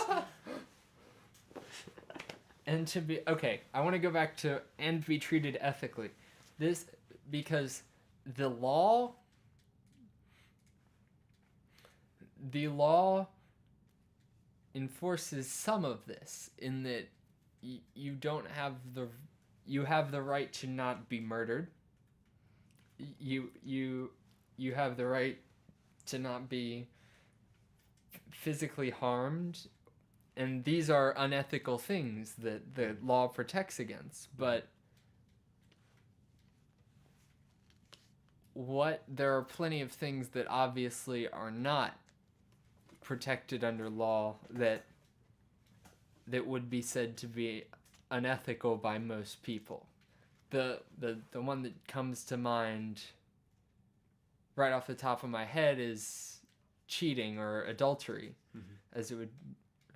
And to be okay, I want to go back to and be treated ethically. This because the law enforces some of this in that you don't have you have the right to not be murdered. You have the right to not be physically harmed. And these are unethical things that the law protects against. But there are plenty of things that obviously are not protected under law that would be said to be unethical by most people. The one that comes to mind right off the top of my head is cheating or adultery, as it would.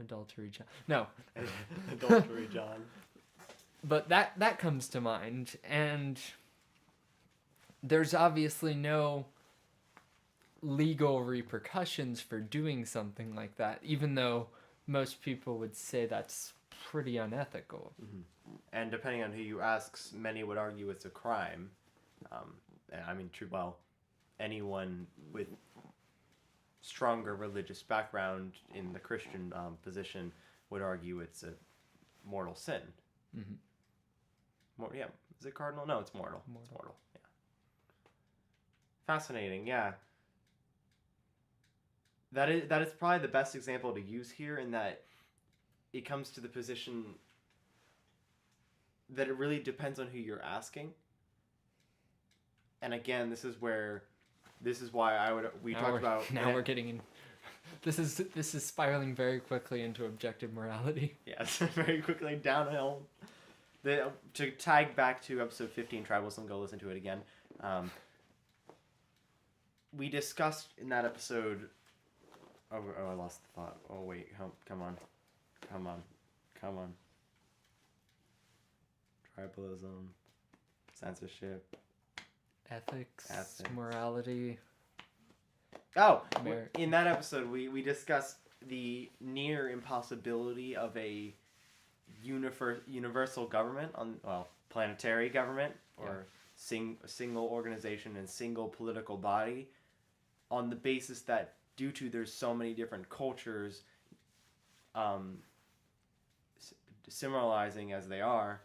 Adultery, John. No. Adultery, John. But that comes to mind, and there's obviously no legal repercussions for doing something like that, even though most people would say that's pretty unethical. Mm-hmm. And depending on who you ask, many would argue it's a crime. I mean, anyone with stronger religious background in the Christian position would argue it's a mortal sin. Mm-hmm. Yeah. Is it cardinal? No, it's mortal. It's mortal. Yeah. Fascinating. Yeah. That is probably the best example to use here, in that it comes to the position that it really depends on who you're asking. And again, this is why we talked about. Now we're getting in. This is spiraling very quickly into objective morality. Yes, very quickly downhill. To tag back to episode 15, Tribalism, go listen to it again. We discussed in that episode. Oh, I lost the thought. Oh wait, come on. Tribalism, censorship. Ethics, morality. Oh, in that episode, we discussed the near impossibility of a universal government, planetary government, or single organization and single political body, on the basis that due to there's so many different cultures, similarizing as they are,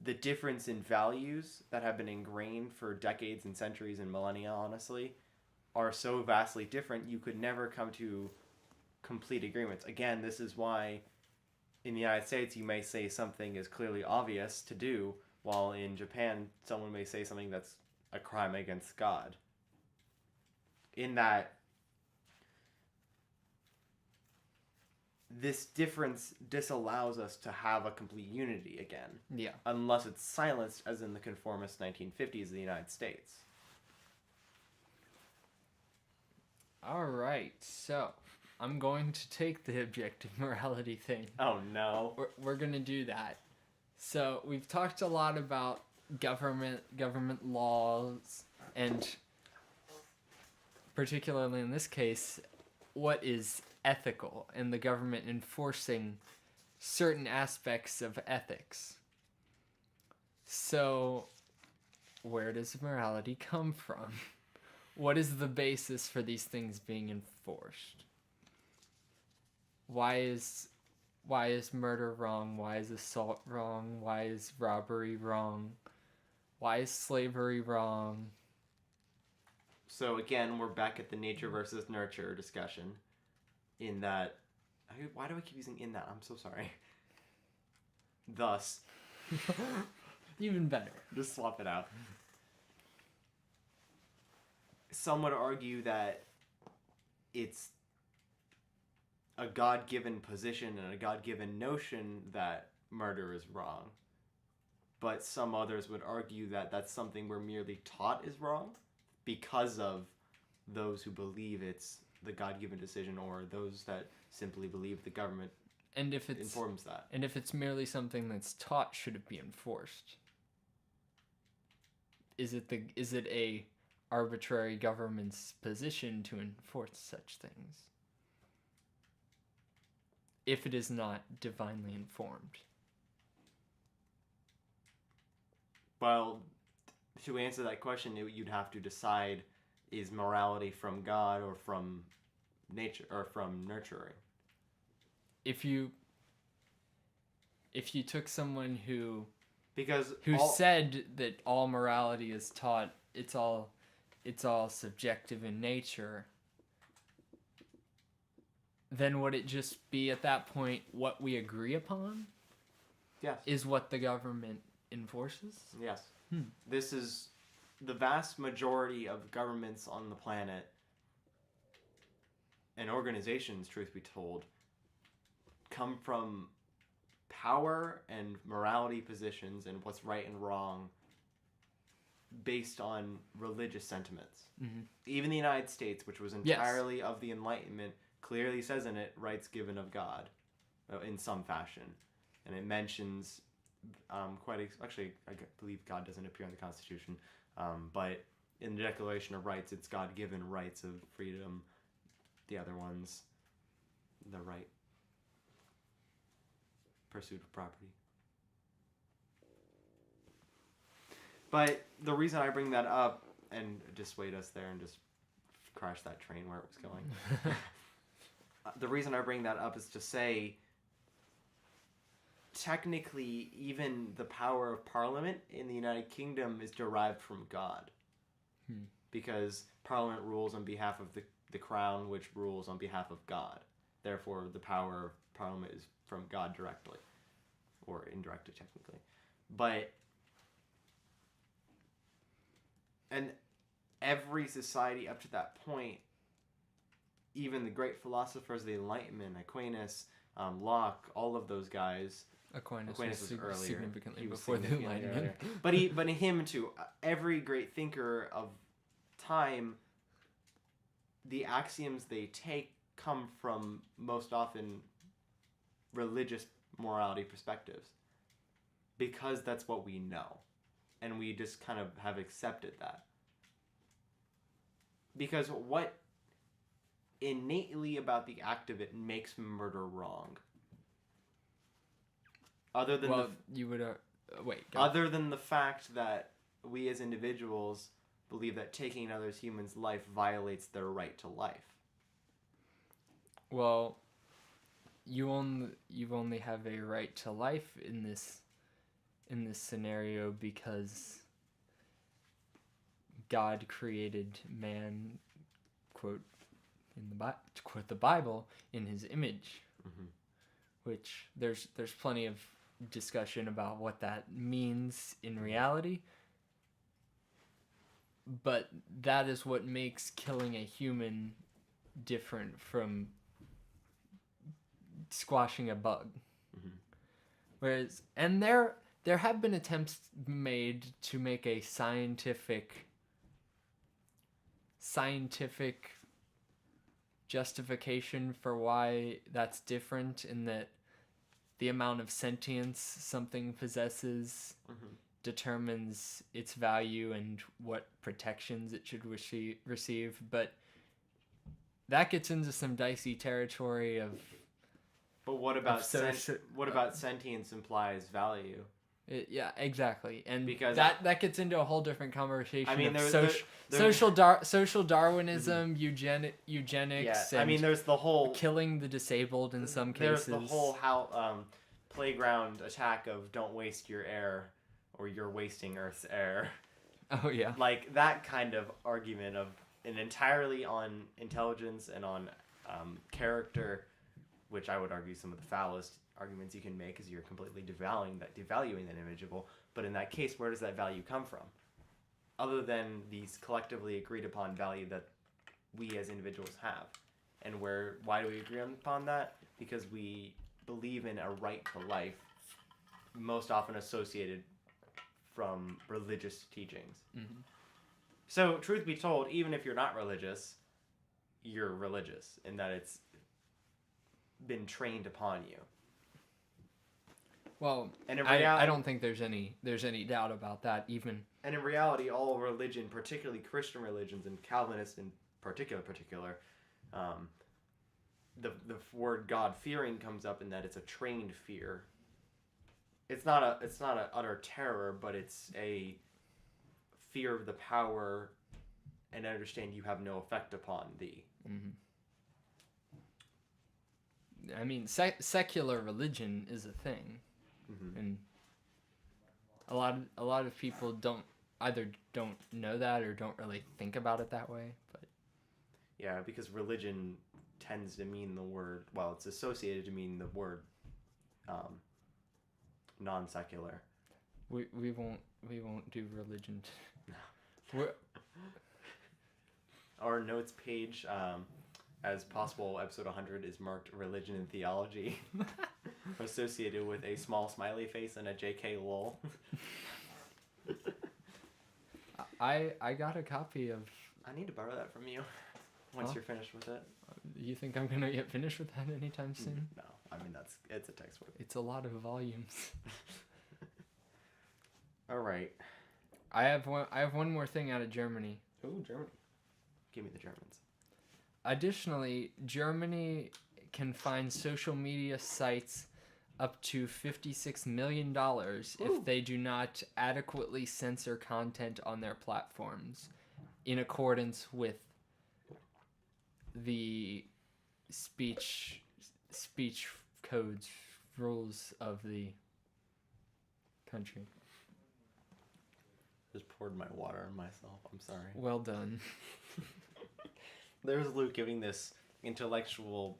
the difference in values that have been ingrained for decades and centuries and millennia, honestly, are so vastly different, you could never come to complete agreements. Again, this is why in the United States you may say something is clearly obvious to do, while in Japan someone may say something that's a crime against God. In that this difference disallows us to have a complete unity again. Yeah. Unless it's silenced, as in the conformist 1950s of the United States. All right, so I'm going to take the objective morality thing. Oh no. We're going to do that. So we've talked a lot about government laws, and particularly in this case, what is ethical, and the government enforcing certain aspects of ethics. So where does morality come from? What is the basis for these things being enforced? Why is murder wrong? Why is assault wrong? Why is robbery wrong? Why is slavery wrong? So again, we're back at the nature versus nurture discussion. In that, why do I keep using in that? I'm so sorry. Thus. Even better. Just swap it out. Some would argue that it's a God-given position and a God-given notion that murder is wrong. But some others would argue that that's something we're merely taught is wrong because of those who believe it's the God-given decision, or those that simply believe the government informs that. And if it's merely something that's taught, should it be enforced? Is it a arbitrary government's position to enforce such things if it is not divinely informed? Well, to answer that question, you'd have to decide, is morality from God or from nature or from nurturing? If you took someone who Because said that all morality is taught, it's all subjective in nature, then would it just be at that point what we agree upon? Yes. Is what the government enforces? Yes. This is the vast majority of governments on the planet and organizations, truth be told, come from power and morality positions and what's right and wrong based on religious sentiments. Mm-hmm. Even the United States, which was entirely of the Enlightenment, clearly says in it, rights given of God, in some fashion. And it mentions actually, I believe God doesn't appear in the Constitution, but in the Declaration of Rights, it's God-given rights of freedom. The other ones, the right pursuit of property. But the reason I bring that up, and dissuade us there and just crash that train where it was going. The reason I bring that up is to say, technically, even the power of Parliament in the United Kingdom is derived from God. Because Parliament rules on behalf of the Crown, which rules on behalf of God. Therefore, the power of Parliament is from God directly. Or indirectly, technically. And every society up to that point, even the great philosophers of the Enlightenment, Aquinas, Locke, all of those guys. Aquinas was earlier. Significantly He was before the significantly Enlightenment. earlier. But him too. Every great thinker of time, the axioms they take come from most often religious morality perspectives. Because that's what we know. And we just kind of have accepted that. Because what innately about the act of it makes murder wrong? Other than other than the fact that we as individuals believe that taking another human's life violates their right to life. Well, you only have a right to life in this in this scenario because God created man, quote to quote the Bible, in His image, which there's plenty of discussion about what that means in reality. But that is what makes killing a human different from squashing a bug. Whereas, and there have been attempts made to make a scientific justification for why that's different, in that the amount of sentience something possesses determines its value and what protections it should receive. But that gets into some dicey territory of... But what about sentience implies value? Yeah, exactly, and because that gets into a whole different conversation. I mean, social Darwinism, eugenics. Yeah, I mean, there's the whole killing the disabled in some cases. There's the whole playground attack of don't waste your air, or you're wasting Earth's air. Oh yeah, like that kind of argument of an entirely on intelligence and on character, which I would argue some of the foulest arguments you can make is you're completely devaluing that individual. But in that case, where does that value come from? Other than these collectively agreed upon value that we as individuals have. And why do we agree upon that? Because we believe in a right to life, most often associated from religious teachings. So, truth be told, even if you're not religious, you're religious in that it's been trained upon you. Well, and in reality, I don't think there's any doubt about that, even. And in reality, all religion, particularly Christian religions and Calvinist in particular, the word God-fearing comes up in that it's a trained fear. It's not an utter terror, but it's a fear of the power and understand you have no effect upon thee. I mean, secular religion is a thing. And a lot of people don't know that or don't really think about it that way. But yeah, because religion tends to mean the word, well, it's associated to mean the word non-secular. We won't do religion. Our notes page, as possible episode 100, is marked religion and theology, associated with a small smiley face and a JK lol. I got a copy of... I need to borrow that from you once you're finished with it. You think I'm gonna get finished with that anytime soon? No, I mean it's a textbook. It's a lot of volumes. All right. I have one more thing out of Germany. Oh, Germany. Give me the Germans. Additionally, Germany can fine social media sites up to $56 million if they do not adequately censor content on their platforms in accordance with the speech codes rules of the country. Just poured my water on myself. I'm sorry. Well done. There's Luke giving this intellectual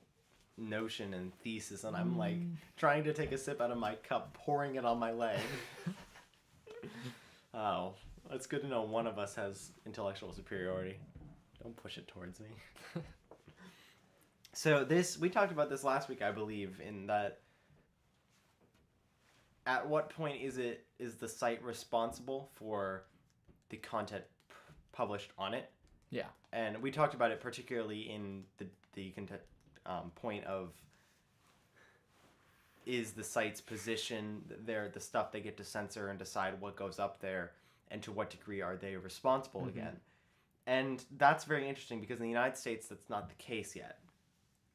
notion and thesis, and I'm like trying to take a sip out of my cup, pouring it on my leg. Oh, it's good to know one of us has intellectual superiority. Don't push it towards me. So we talked about this last week, I believe, in that at what point is the site responsible for the content published on it? Yeah. And we talked about it particularly in the point of, is the site's position, the stuff they get to censor and decide what goes up there, and to what degree are they responsible again? And that's very interesting because in the United States, that's not the case yet.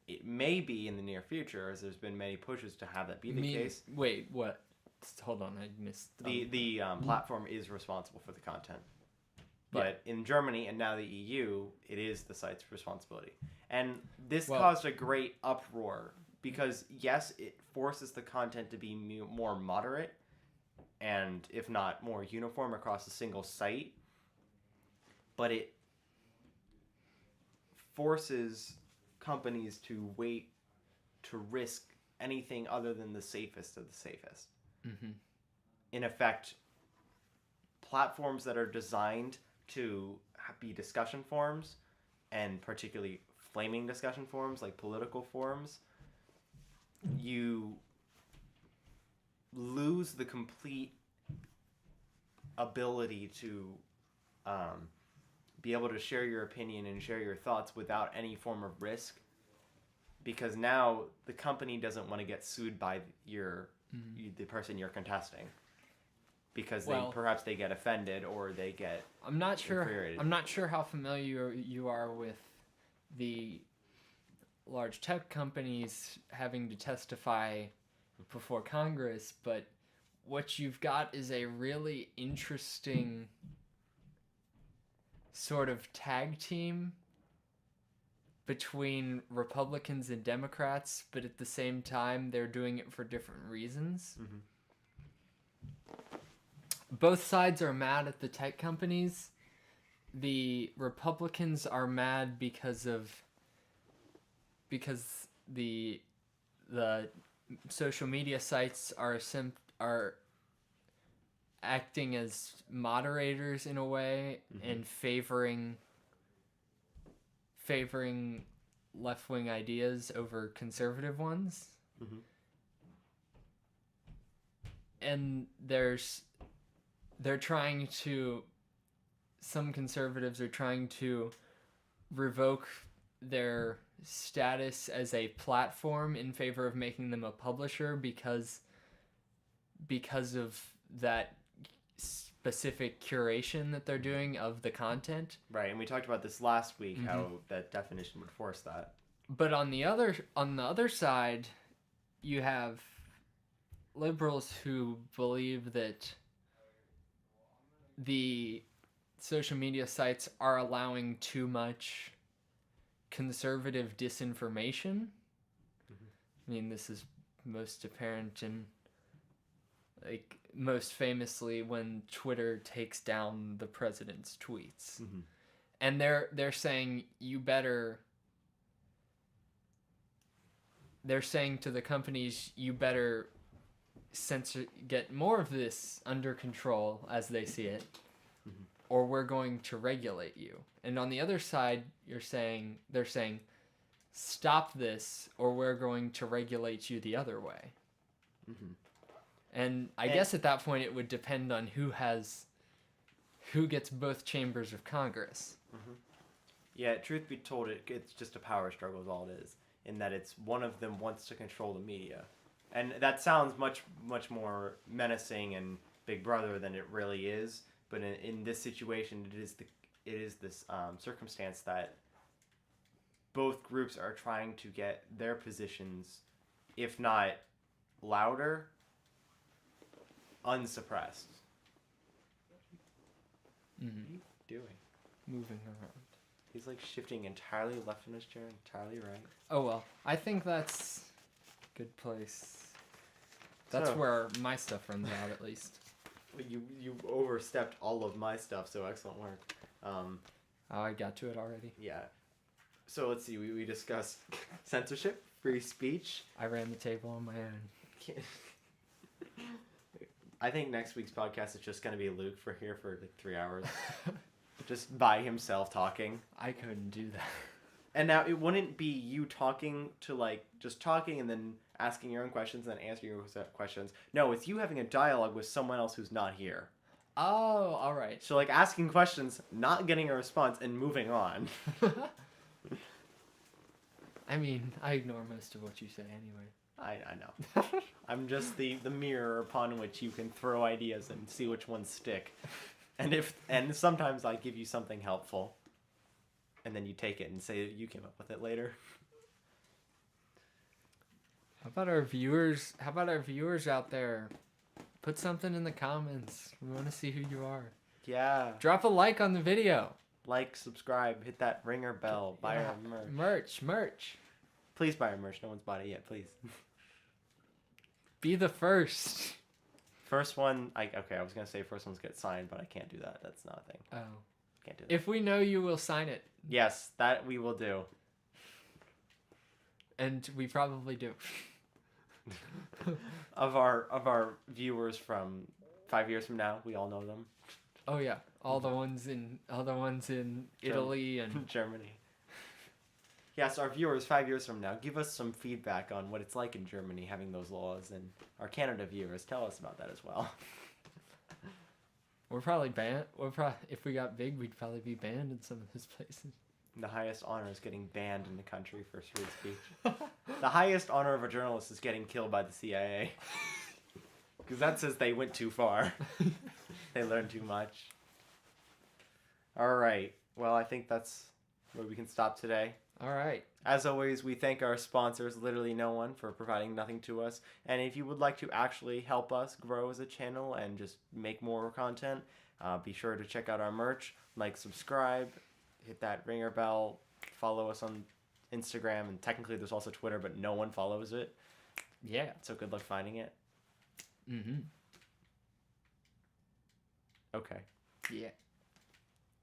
It may be in the near future, as there's been many pushes to have that be the case. Wait, what? Hold on, I missed. The platform is responsible for the content. But in Germany and now the EU, it is the site's responsibility. And this caused a great uproar because, yes, it forces the content to be more moderate, and if not more uniform across a single site, but it forces companies to wait to risk anything other than the safest of the safest. Mm-hmm. In effect, platforms that are designed to be discussion forums, and particularly flaming discussion forums like political forums, you lose the complete ability to be able to share your opinion and share your thoughts without any form of risk, because now the company doesn't want to get sued by the person you're contesting, because perhaps they get offended or they get infuriated. I'm not sure how familiar you are with the large tech companies having to testify before Congress, but what you've got is a really interesting sort of tag team between Republicans and Democrats, but at the same time they're doing it for different reasons. Both sides are mad at the tech companies. The Republicans are mad because the social media sites are acting as moderators in a way, and favoring left-wing ideas over conservative ones. And some conservatives are trying to revoke their status as a platform in favor of making them a publisher because of that specific curation that they're doing of the content. Right, and we talked about this last week, how that definition would force that. But on the other side, you have liberals who believe that the social media sites are allowing too much conservative disinformation. I mean, this is most apparent in, like, most famously when Twitter takes down the president's tweets. And they're saying they're saying to the companies, you better get more of this under control as they see it, or we're going to regulate you. And on the other side, they're saying, stop this, or we're going to regulate you the other way. And I guess at that point it would depend on who gets both chambers of Congress. Yeah, truth be told, it's just a power struggle is all it is, in that it's one of them wants to control the media. And that sounds much more menacing and Big Brother than it really is. But in this situation, it is this circumstance that both groups are trying to get their positions, if not louder, unsuppressed. What are you doing? Moving around. He's like shifting entirely left in his chair, entirely right. Oh well, I think that's a good place. That's where my stuff runs out, at least. You overstepped all of my stuff, so excellent work. I got to it already. Yeah. So let's see. We discussed censorship, free speech. I ran the table on my own. I think next week's podcast is just going to be Luke for like 3 hours. Just by himself talking. I couldn't do that. And now it wouldn't be you talking to just talking and then asking your own questions and then answering your questions. No, it's you having a dialogue with someone else who's not here. Oh, all right. So asking questions, not getting a response, and moving on. I mean, I ignore most of what you say anyway. I know. I'm just the mirror upon which you can throw ideas and see which ones stick. And sometimes I give you something helpful, and then you take it and say that you came up with it later. How about our viewers out there? Put something in the comments. We want to see who you are. Yeah. Drop a like on the video. Like, subscribe, hit that ringer bell, buy our merch. Merch. Please buy our merch. No one's bought it yet, please. Be the first. First one, okay, I was gonna say first ones get signed, but I can't do that. That's not a thing. Oh. Can't do that. If we know you will sign it. Yes, that we will do. And we probably do. Of our viewers from 5 years from now, we all know them. Oh yeah, all the ones in Italy and Germany. Yes, our viewers 5 years from now, give us some feedback on what it's like in Germany having those laws, and our Canada viewers, tell us about that as well. we're probably banned. If we got big, we'd probably be banned in some of those places. The highest honor is getting banned in the country for free speech. The highest honor of a journalist is getting killed by the CIA. Because that says they went too far. They learned too much. All right. Well, I think that's where we can stop today. All right. As always, we thank our sponsors, Literally No One, for providing nothing to us. And if you would like to actually help us grow as a channel and just make more content, be sure to check out our merch, like, subscribe, hit that ringer bell, follow us on Instagram, and technically there's also Twitter, but no one follows it. Yeah. So good luck finding it. Mm-hmm. Okay. Yeah.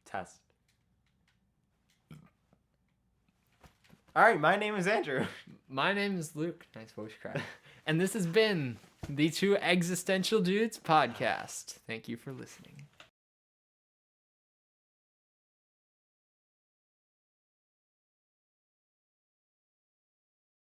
Test. All right, my name is Andrew. My name is Luke. Nice voice crack. And this has been the Two Existential Dudes podcast. Thank you for listening.